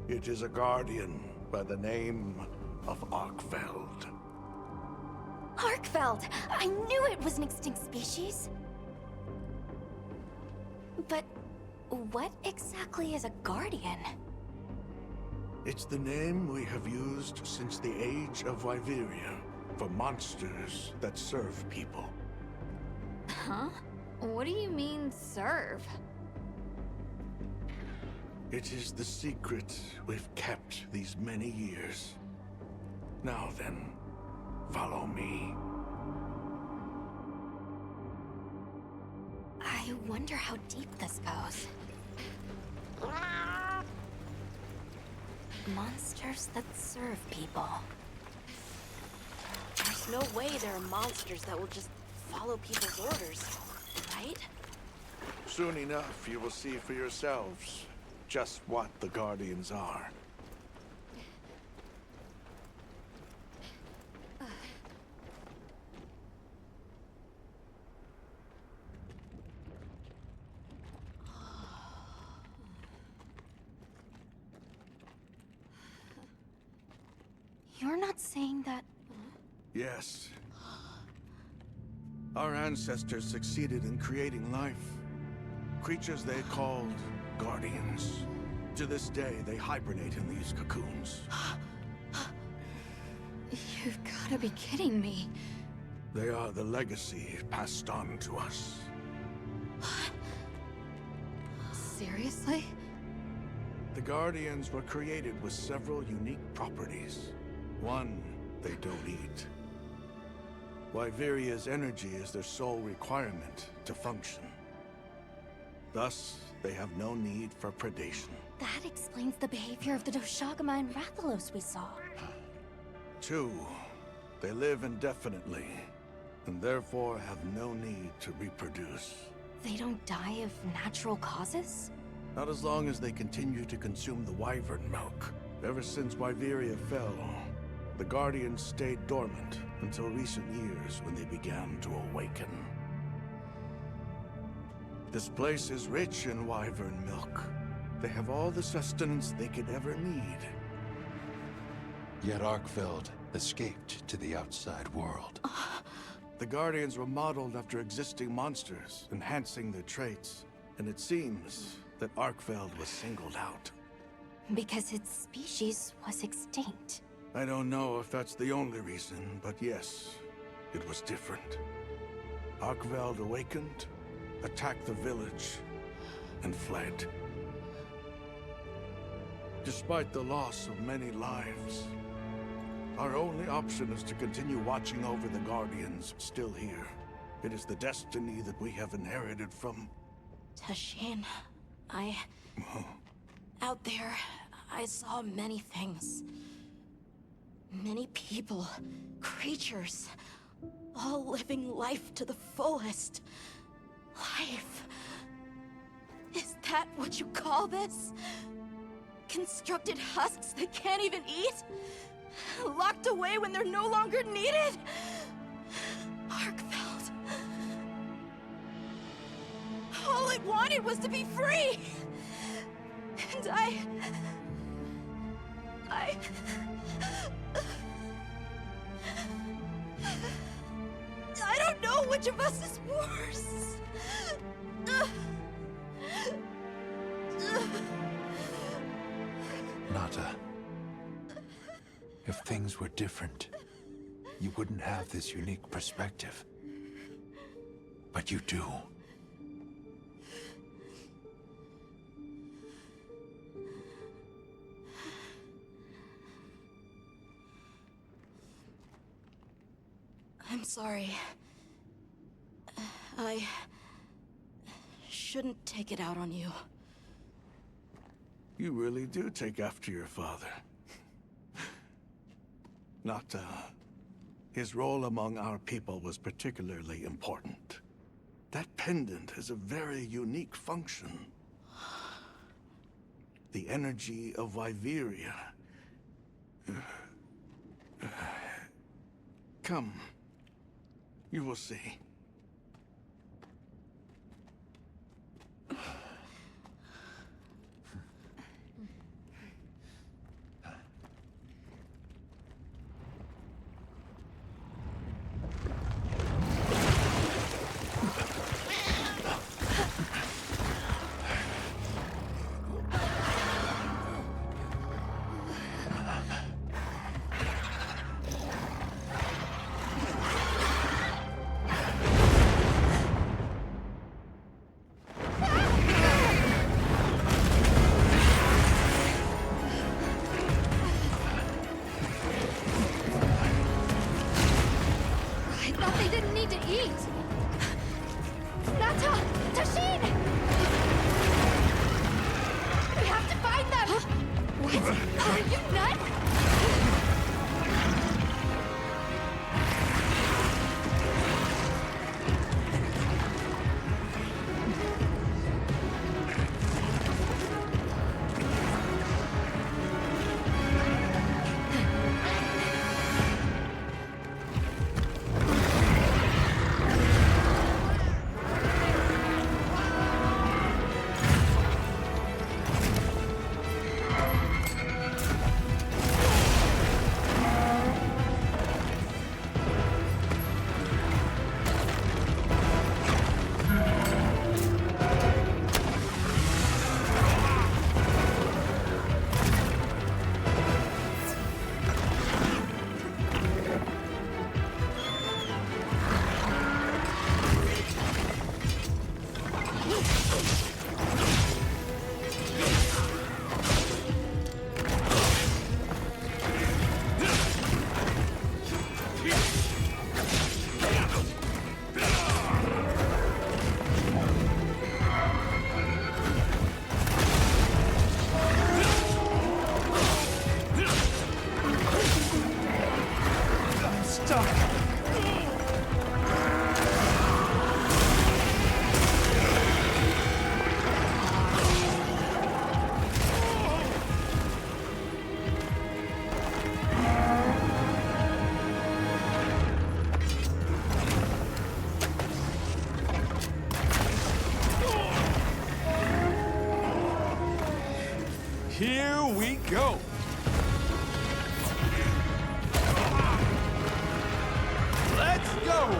It is a guardian by the name of Arkfeld. Arkfeld! I knew it was an extinct species! But what exactly is a guardian? It's the name we have used since the age of Wyveria for monsters that serve people. Huh? What do you mean, serve? It is the secret we've kept these many years. Now then, follow me. I wonder how deep this goes. Monsters that serve people. There's no way there are monsters that will just follow people's orders, right? Soon enough, you will see for yourselves just what the Guardians are. You're not saying that... Yes. Our ancestors succeeded in creating life. Creatures they called Guardians. To this day, they hibernate in these cocoons. You've gotta be kidding me. They are the legacy passed on to us. Seriously? The Guardians were created with several unique properties. One, they don't eat. Wyveria's energy is their sole requirement to function. Thus, they have no need for predation. That explains the behavior of the Doshagama and Rathalos we saw. Two, they live indefinitely, and therefore have no need to reproduce. They don't die of natural causes? Not as long as they continue to consume the wyvern milk. Ever since Wyveria fell, the Guardians stayed dormant until recent years when they began to awaken. This place is rich in wyvern milk. They have all the sustenance they could ever need. Yet Arkfeld escaped to the outside world. The Guardians were modeled after existing monsters, enhancing their traits. And it seems that Arkfeld was singled out. Because its species was extinct. I don't know if that's the only reason, but yes, it was different. Arkveld awakened, attacked the village, and fled. Despite the loss of many lives, our only option is to continue watching over the Guardians still here. It is the destiny that we have inherited from... Tashin, out there, I saw many things. Many people, creatures, all living life to the fullest. Life. Is that what you call this? Constructed husks that can't even eat? Locked away when they're no longer needed? Arkfeld. All it wanted was to be free! And I don't know which of us is worse. Nata, if things were different, you wouldn't have this unique perspective. But you do. I'm sorry. I shouldn't take it out on you. You really do take after your father. Nata, his role among our people was particularly important. That pendant has a very unique function. The energy of Wyveria. Come. You will see. Here we go! Let's go!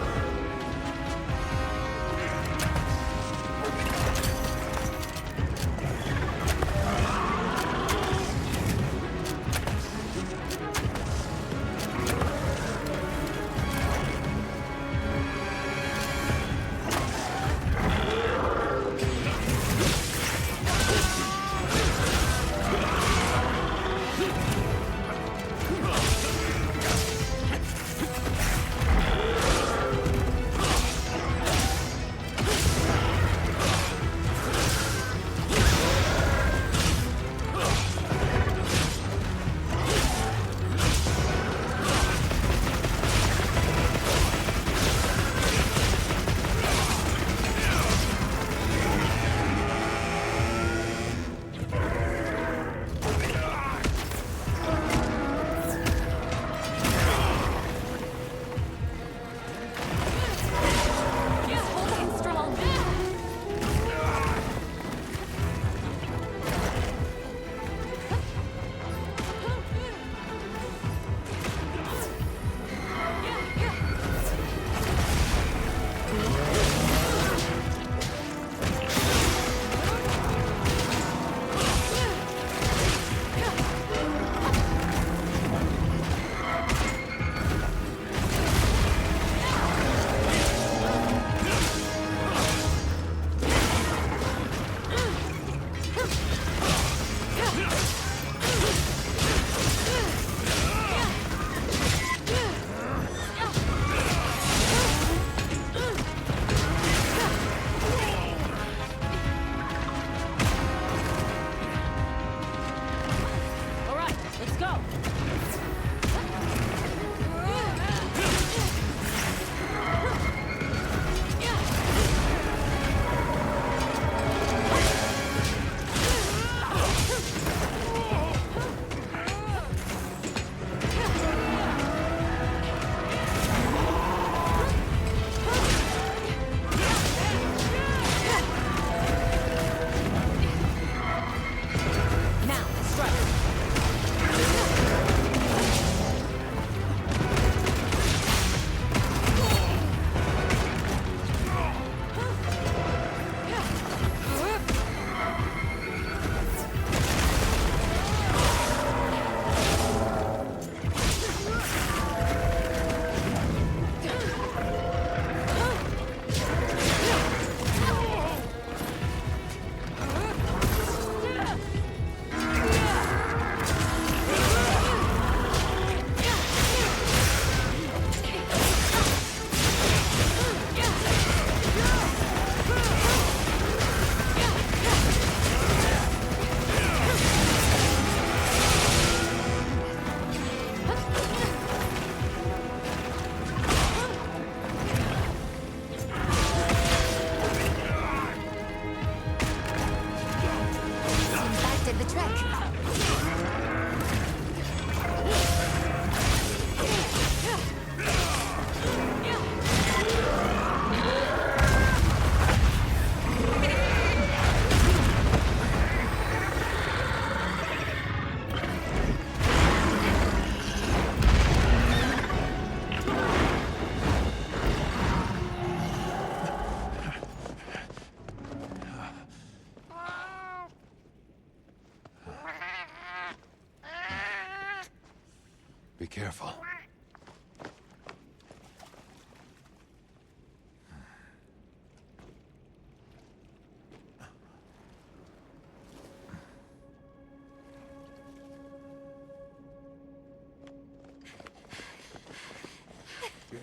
Be careful.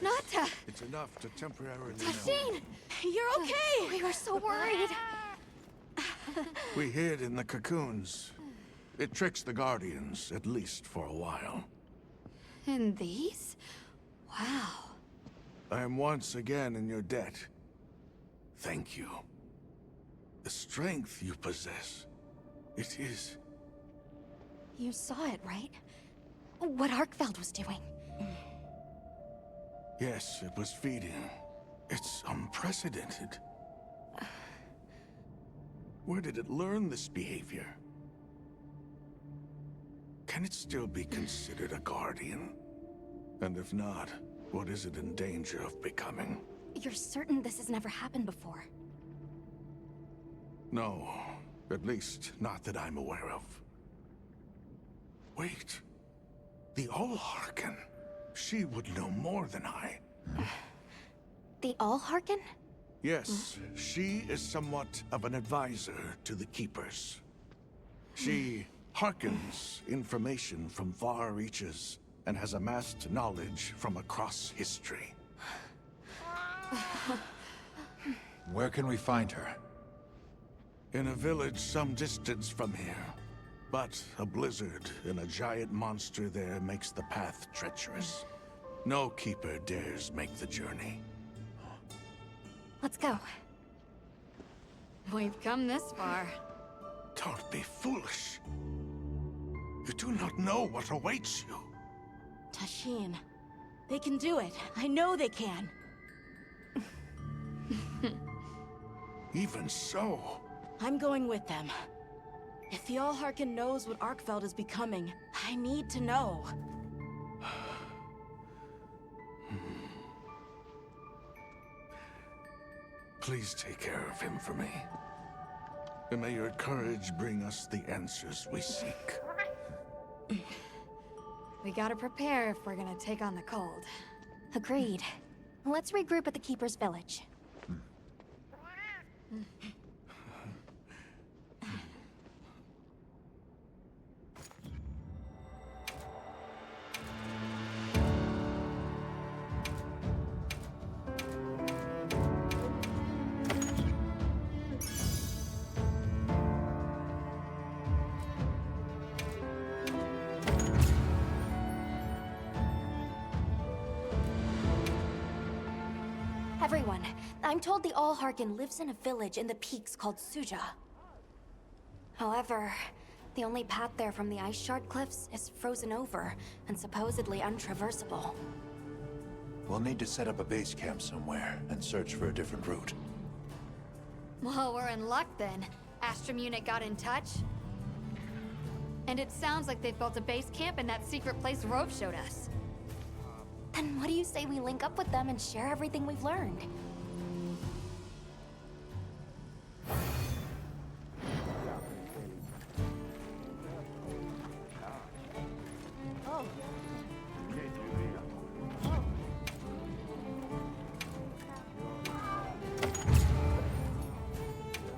Nata! It's enough to temporarily... Tashine! You're okay! We were so worried. We hid in the cocoons. It tricks the Guardians, at least for a while. And these? Wow. I am once again in your debt. Thank you. The strength you possess, it is... You saw it, right? What Arkfeld was doing. Yes, it was feeding. It's unprecedented. Where did it learn this behavior? can it still be considered a guardian? And if not, what is it in danger of becoming? You're certain this has never happened before? No, at least not that I'm aware of. Wait, the Allharken. She would know more than I. The Allharken? Yes, she is somewhat of an advisor to the Keepers. She hearkens information from far reaches and has amassed knowledge from across history. Where can we find her? In a village some distance from here. But a blizzard and a giant monster there makes the path treacherous. No Keeper dares make the journey. Let's go. We've come this far. Don't be foolish. You do not know what awaits you. Tashin, they can do it. I know they can. Even so. I'm going with them. If the Allharken knows what Arkfeld is becoming, I need to know. Please take care of him for me. And may your courage bring us the answers we seek. We gotta prepare if we're gonna take on the cold. Agreed. Let's regroup at the Keeper's Village. Everyone, I'm told the Allharken lives in a village in the peaks called Suja. However, the only path there from the Ice Shard Cliffs is frozen over and supposedly untraversable. We'll need to set up a base camp somewhere and search for a different route. Well, we're in luck then. Astrum unit got in touch. And it sounds like they've built a base camp in that secret place Rove showed us. Then what do you say we link up with them and share everything we've learned?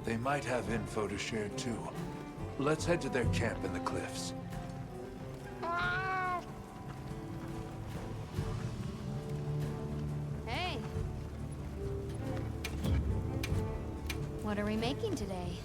They might have info to share too. Let's head to their camp in the cliffs. Hey. What are we making today?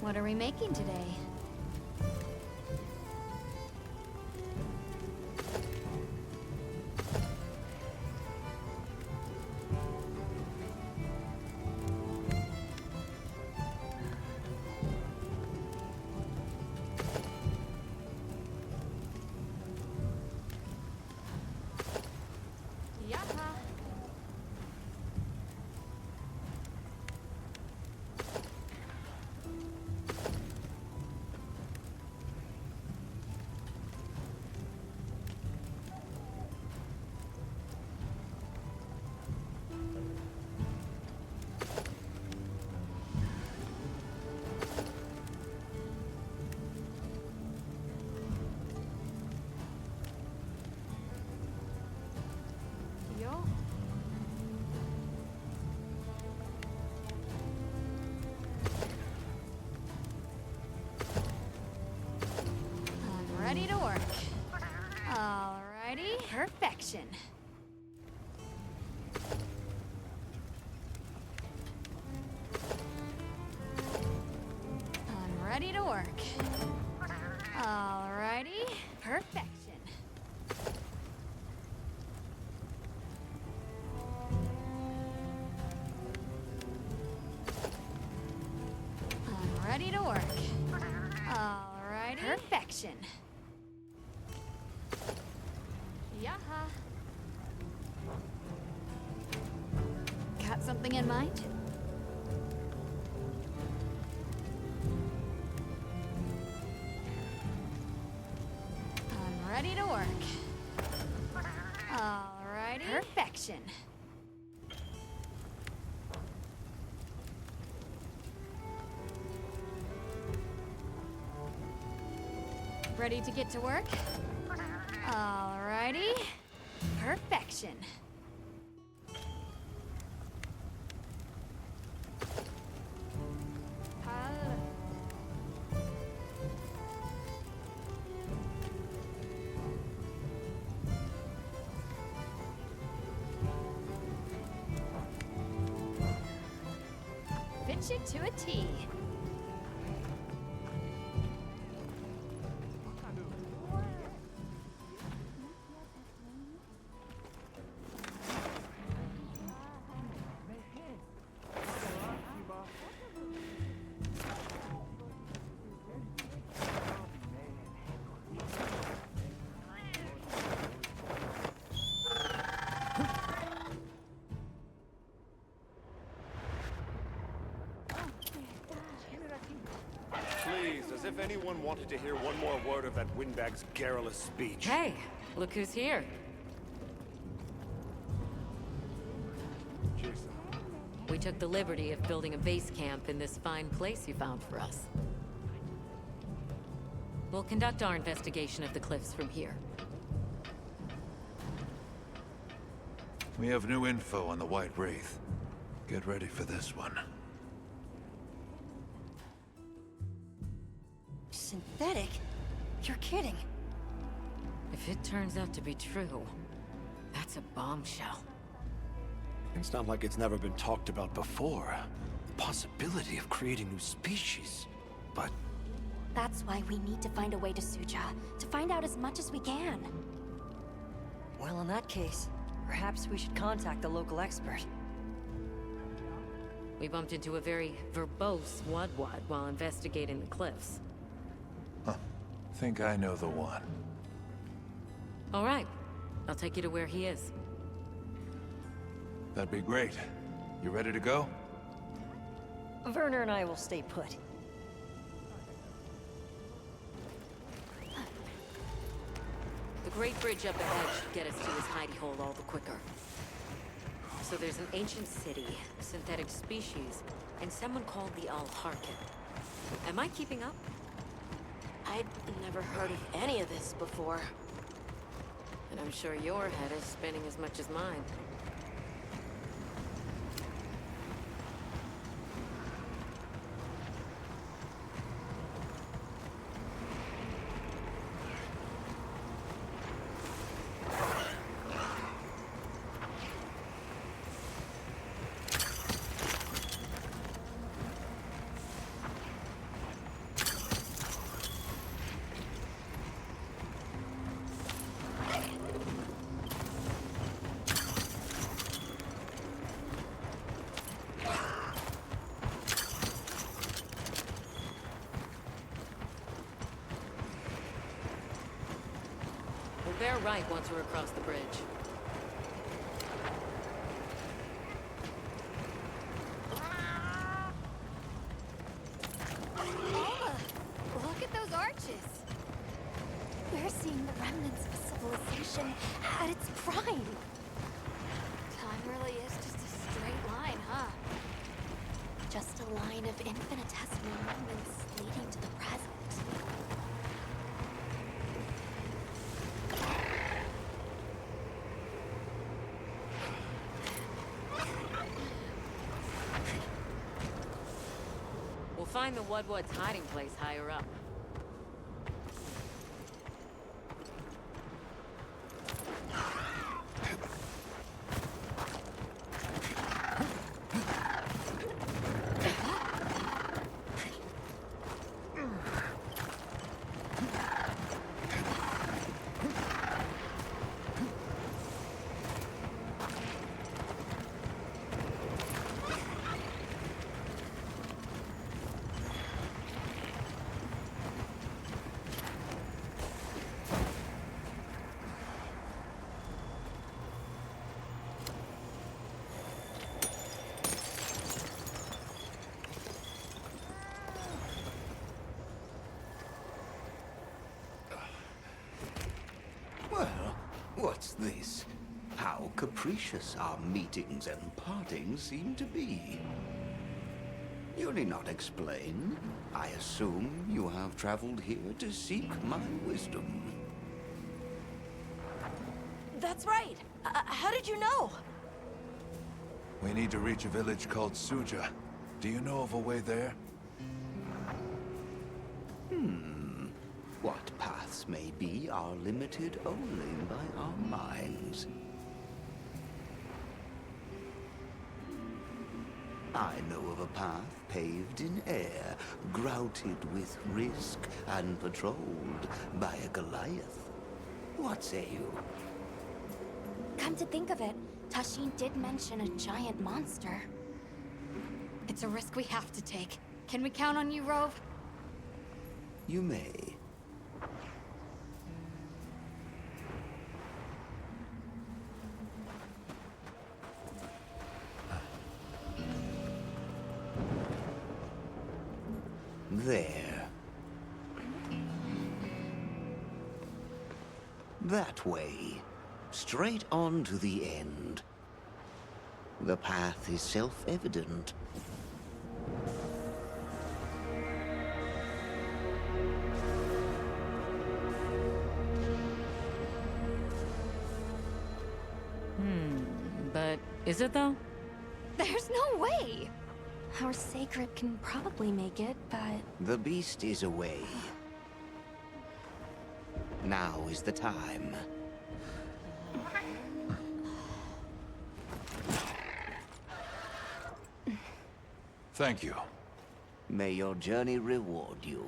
What are we making today? ready to work. Alrighty. Perfection. I'm ready to work. Alrighty. Perfection. Yaha. Got something in mind? I'm ready to work. Alrighty. Perfection. Ready to get to work? Alrighty. Perfection. Fit you to a T. Please, as if anyone wanted to hear one more word of that windbag's garrulous speech. Hey, look who's here. We took the liberty of building a base camp in this fine place you found for us. We'll conduct our investigation of the cliffs from here. We have new info on the White Wraith. Get ready for this one. Synthetic? You're kidding. If it turns out to be true, that's a bombshell. It's not like it's never been talked about before. The possibility of creating new species. But That's why we need to find a way to Suja, to find out as much as we can. Well, in that case, perhaps we should contact the local expert. We bumped into a very verbose Wadwad while investigating the cliffs. Think I know the one. All right, I'll take you to where he is. That'd be great. You ready to go? Werner and I will stay put. The Great Bridge up ahead should get us to his hidey hole all the quicker. So there's an ancient city, a synthetic species, and someone called the Al-Harkin. Am I keeping up? I'd never heard of any of this before. And I'm sure your head is spinning as much as mine. Bear right once we're across the bridge. Alma, look at those arches. We're seeing the remnants of a civilization at its prime. Time really is just a straight line, huh? Just a line of infinitesimal moments leading to the present. We'll find the Wadwad's hiding place higher up. What's this? How capricious our meetings and partings seem to be. You need not explain. I assume you have traveled here to seek my wisdom. That's right. How did you know? We need to reach a village called Suja. Do you know of a way there? What paths may be are limited only by our minds. I know of a path paved in air, grouted with risk, and patrolled by a Goliath. What say you? Come to think of it, Tashin did mention a giant monster. It's a risk we have to take. Can we count on you, Rove? You may. There. That way. Straight on to the end. The path is self-evident. But is it though? There's no way! Our sacred can probably make it, but... The beast is away. Now is the time. Thank you. May your journey reward you.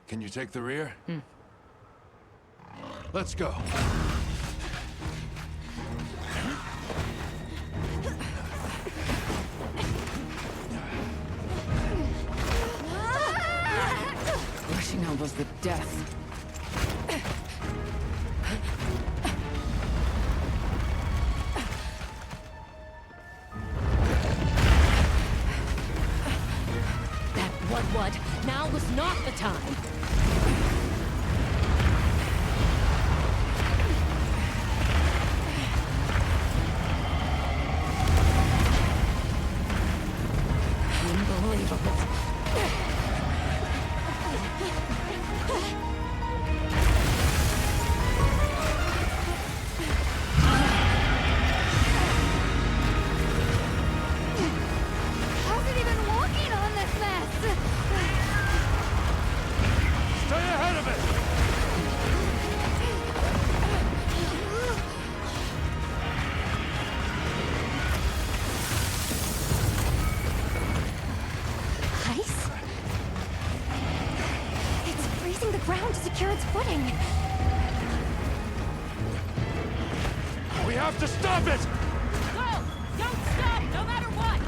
Can you take the rear? Let's go. Rushing elbows with death. That what? Now was not the time. Unbelievable. How's it even walking on this mess? Stay ahead of it! Ice? It's freezing the ground to secure its footing. We have to stop it! Go! Don't stop, no matter what!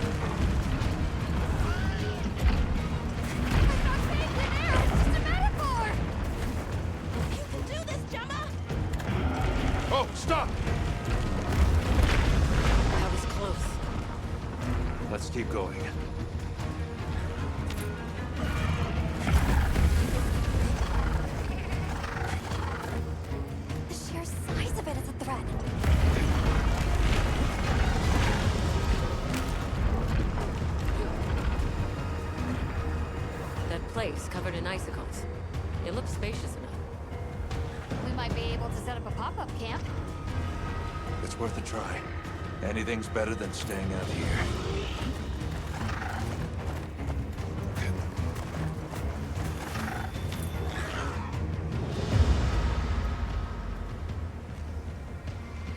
It's not safe in there! It's just a metaphor! You can do this, Gemma! Oh, stop! That was close. Let's keep going. The sheer size of it is a threat. That place covered in icicles. It looks spacious enough. We might be able to set up a pop-up camp. It's worth a try. Anything's better than staying out here.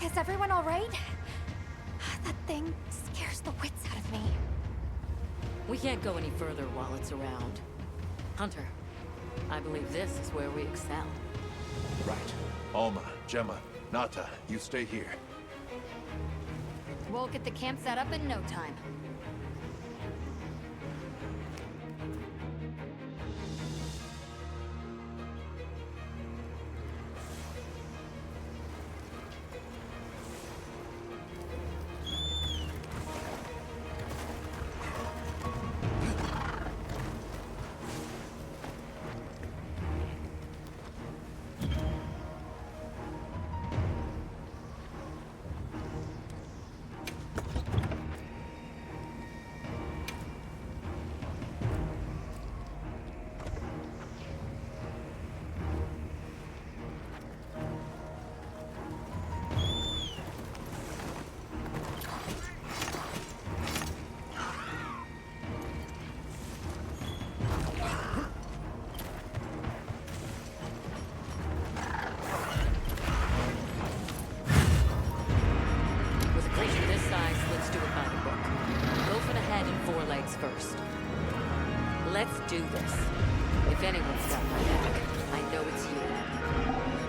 Is everyone all right? That thing scares the wits out of me. We can't go any further while it's around. Hunter, I believe this is where we excel. Right. Alma, Gemma, Nata, you stay here. We'll get the camp set up in no time. creature this size, let's do it by the book. Go for the head and forelegs first. Let's do this. If anyone's got my back, I know it's you.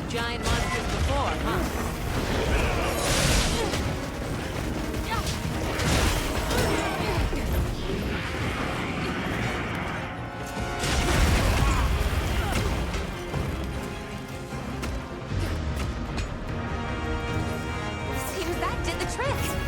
with giant monsters before, huh? Seems that did the trick.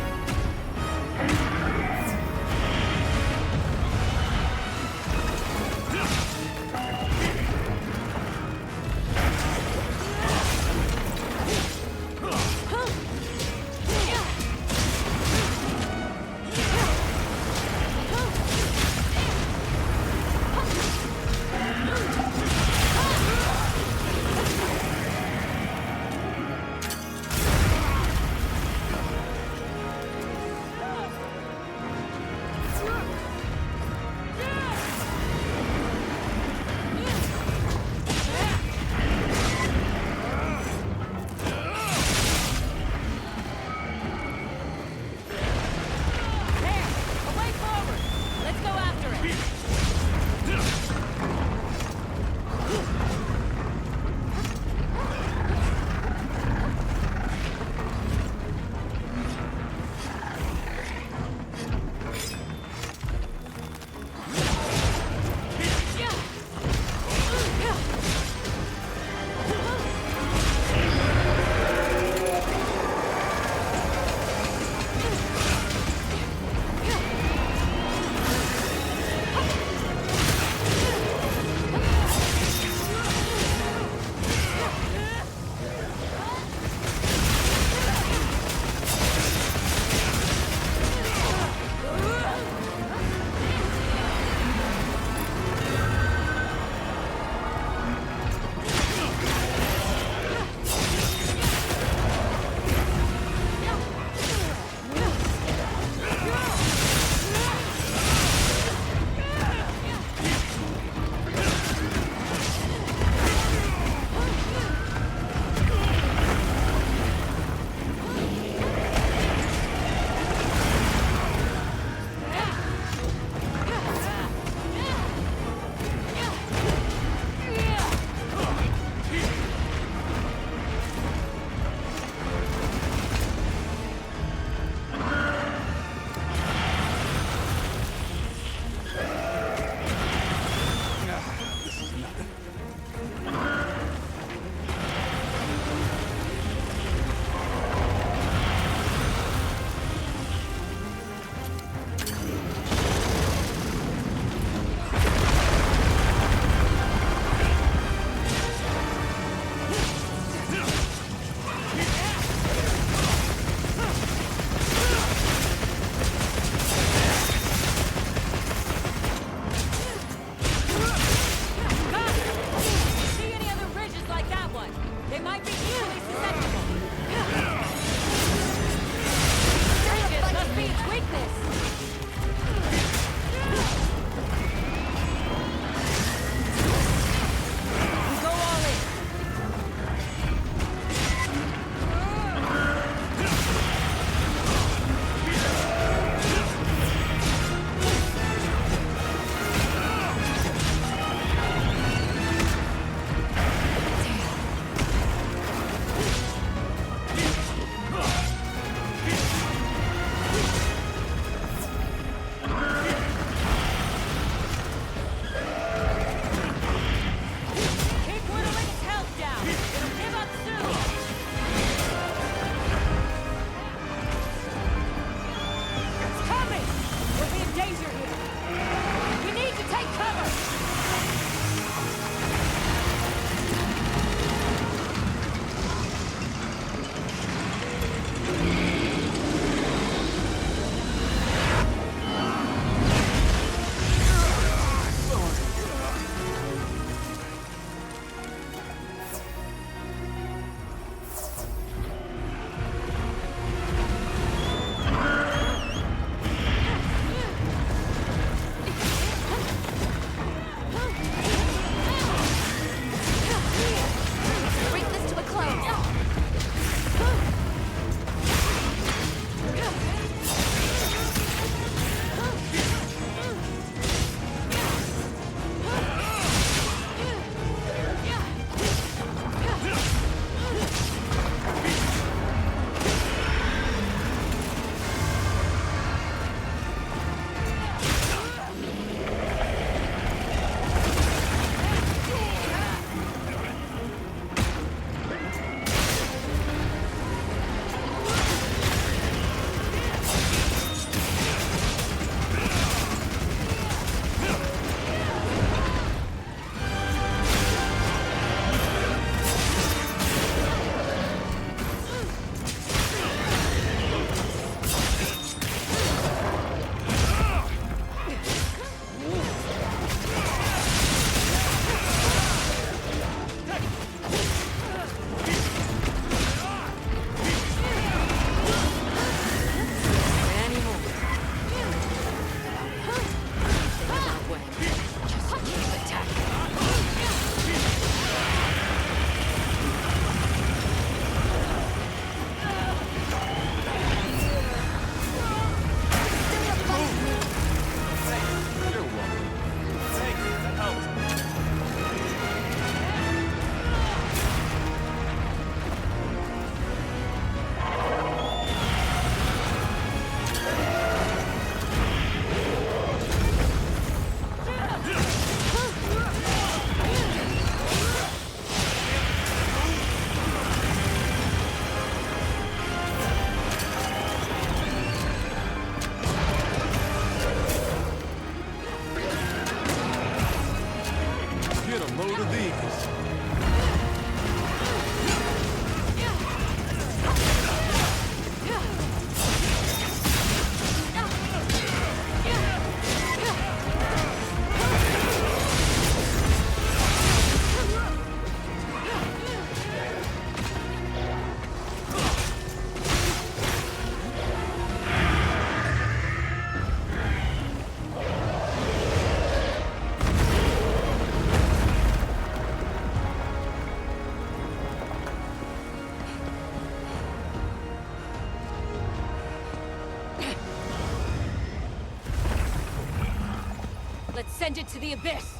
Let's send it to the abyss!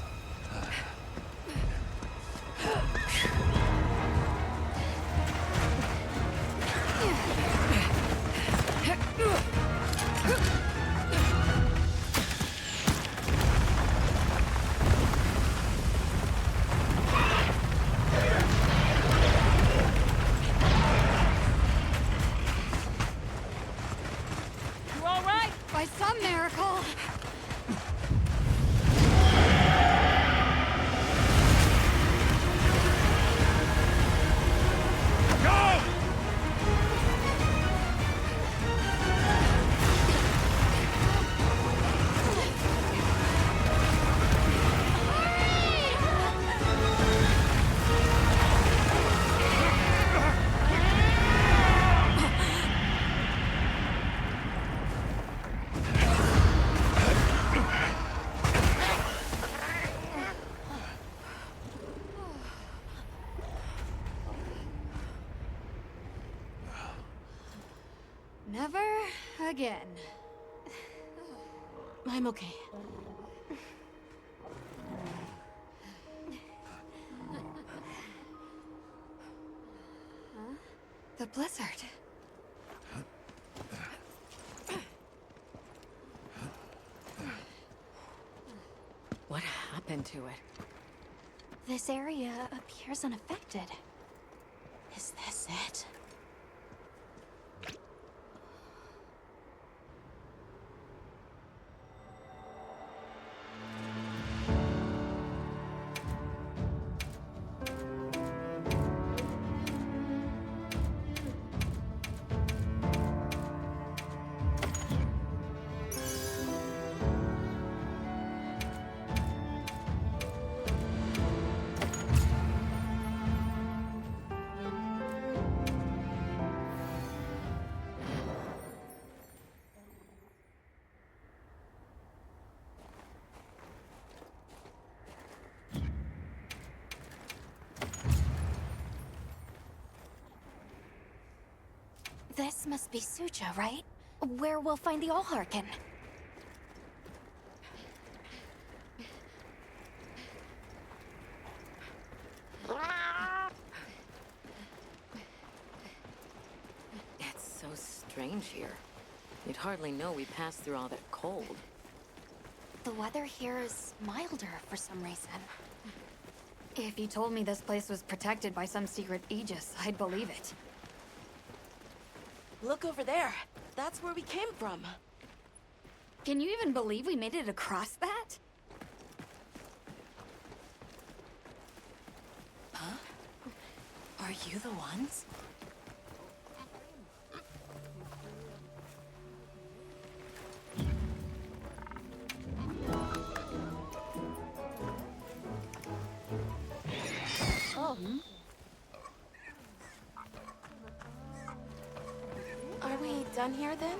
You all right? By some miracle. Never again. I'm okay. The blizzard. What happened to it? This area appears unaffected. Is this it? This must be Suja, right? Where we'll find the Allharkin. It's so strange here. You'd hardly know we passed through all that cold. The weather here is milder for some reason. If you told me this place was protected by some secret aegis, I'd believe it. Look over there. That's where we came from. Can you even believe we made it across that? Huh? Are you the ones? Oh. Are we done here then?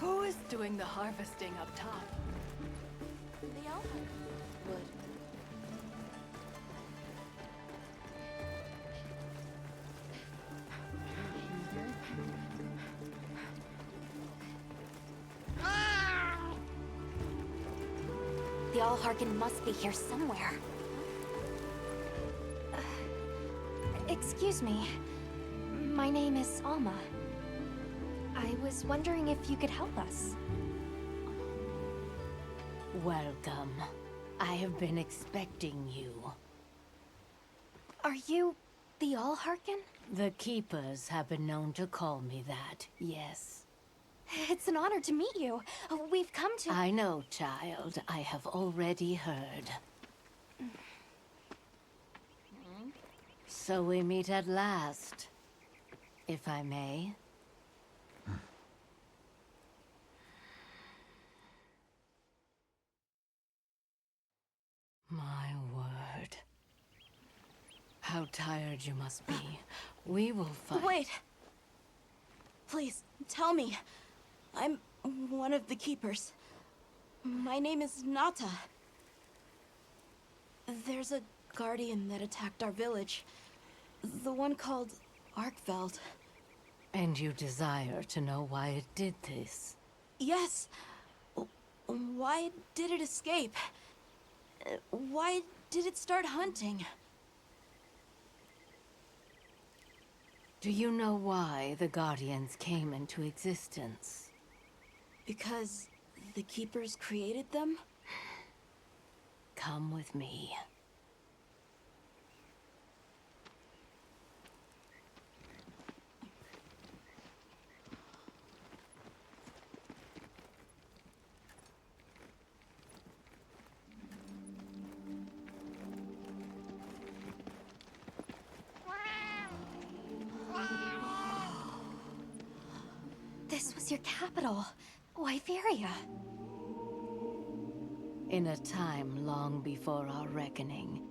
Who is doing the harvesting up top? The elf would. The Allharkin must be here somewhere. Excuse me. My name is Alma. I was wondering if you could help us. Welcome. I have been expecting you. Are you the Allharkin? The Keepers have been known to call me that, yes. It's an honor to meet you. We've come to— I know, child. I have already heard. So we meet at last, if I may. My word. How tired you must be. We will fight. Wait! Please, tell me. I'm one of the Keepers. My name is Nata. There's a guardian that attacked our village. The one called Arkveld. And you desire to know why it did this? Yes. Why did it escape? Why did it start hunting? Do you know why the Guardians came into existence? Because the Keepers created them? Come with me. This was your capital, Wyveria. In a time long before our reckoning,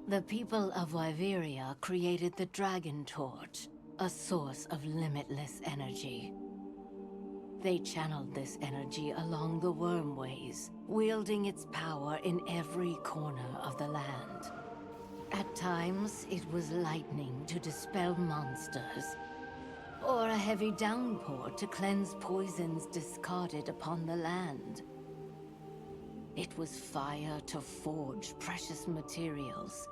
the people of Wyveria created the Dragon Torch, a source of limitless energy. They channeled this energy along the wormways, wielding its power in every corner of the land. At times, it was lightning to dispel monsters, or a heavy downpour to cleanse poisons discarded upon the land. It was fire to forge precious materials.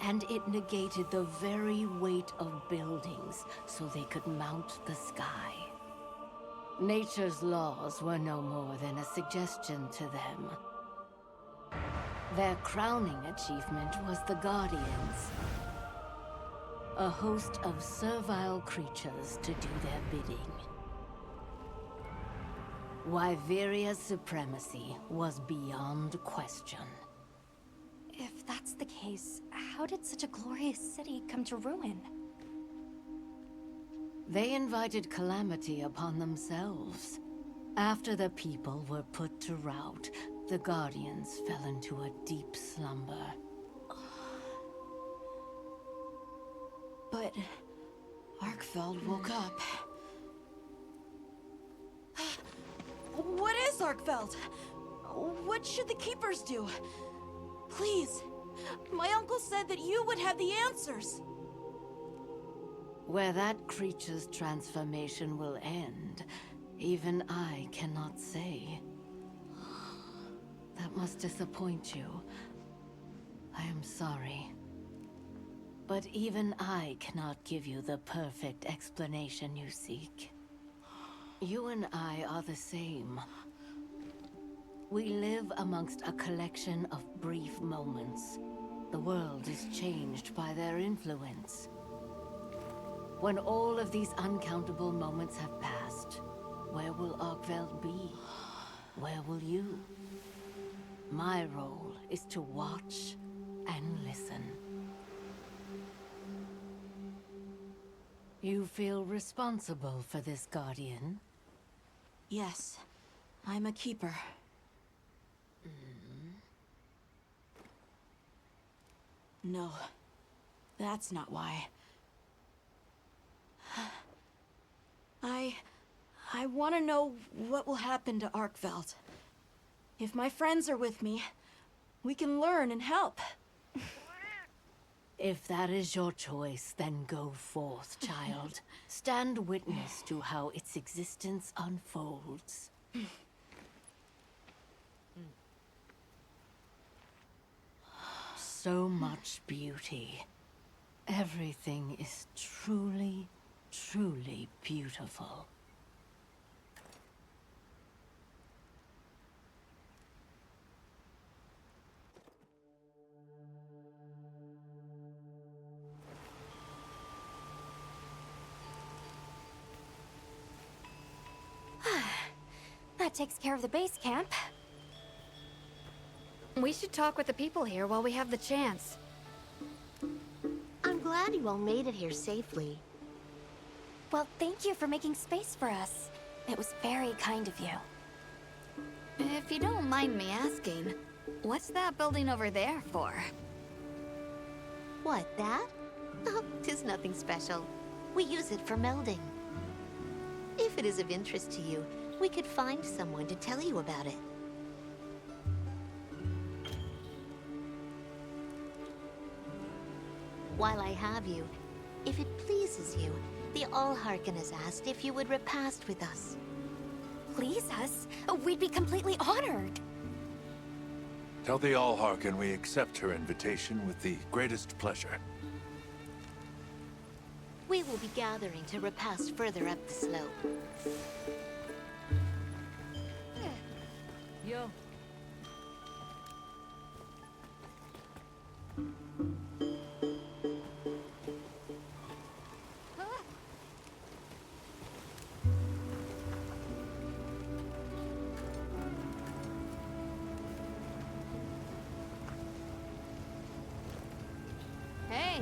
And it negated the very weight of buildings so they could mount the sky. Nature's laws were no more than a suggestion to them. Their crowning achievement was the Guardians, a host of servile creatures to do their bidding. Wyveria's supremacy was beyond question. If that's the case, how did such a glorious city come to ruin? They invited calamity upon themselves. After the people were put to rout, the Guardians fell into a deep slumber. But Arkfeld woke up. What is Arkfeld? What should the Keepers do? Please, my uncle said that you would have the answers. Where that creature's transformation will end, even I cannot say. That must disappoint you. I am sorry. But even I cannot give you the perfect explanation you seek. You and I are the same. We live amongst a collection of brief moments. The world is changed by their influence. When all of these uncountable moments have passed, where will Arkveld be? Where will you? My role is to watch and listen. You feel responsible for this Guardian? Yes, I'm a Keeper. No, that's not why. I want to know what will happen to Arkveld. If my friends are with me, we can learn and help. If that is your choice, then go forth, child. Stand witness to how its existence unfolds. So much beauty. Everything is truly, truly beautiful. That takes care of the base camp. We should talk with the people here while we have the chance. I'm glad you all made it here safely. Well, thank you for making space for us. It was very kind of you. If you don't mind me asking, what's that building over there for? What, that? Oh, 'tis nothing special. We use it for melding. If it is of interest to you, we could find someone to tell you about it. While I have you, if it pleases you, the Allharken has asked if you would repast with us. please us, we'd be completely honored. Tell the Allharkin we accept her invitation with the greatest pleasure. We will be gathering to repast further up the slope. Yo. Hey.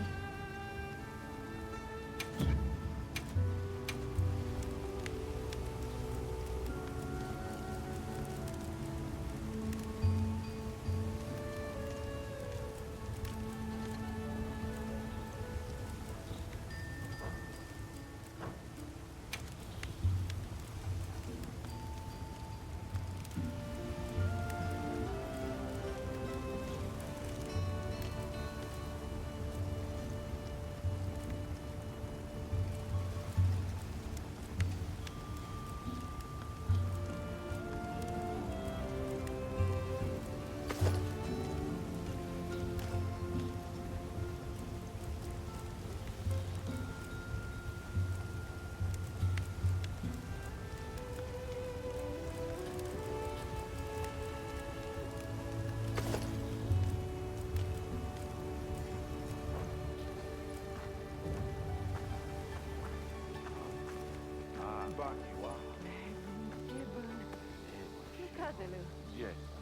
Yes.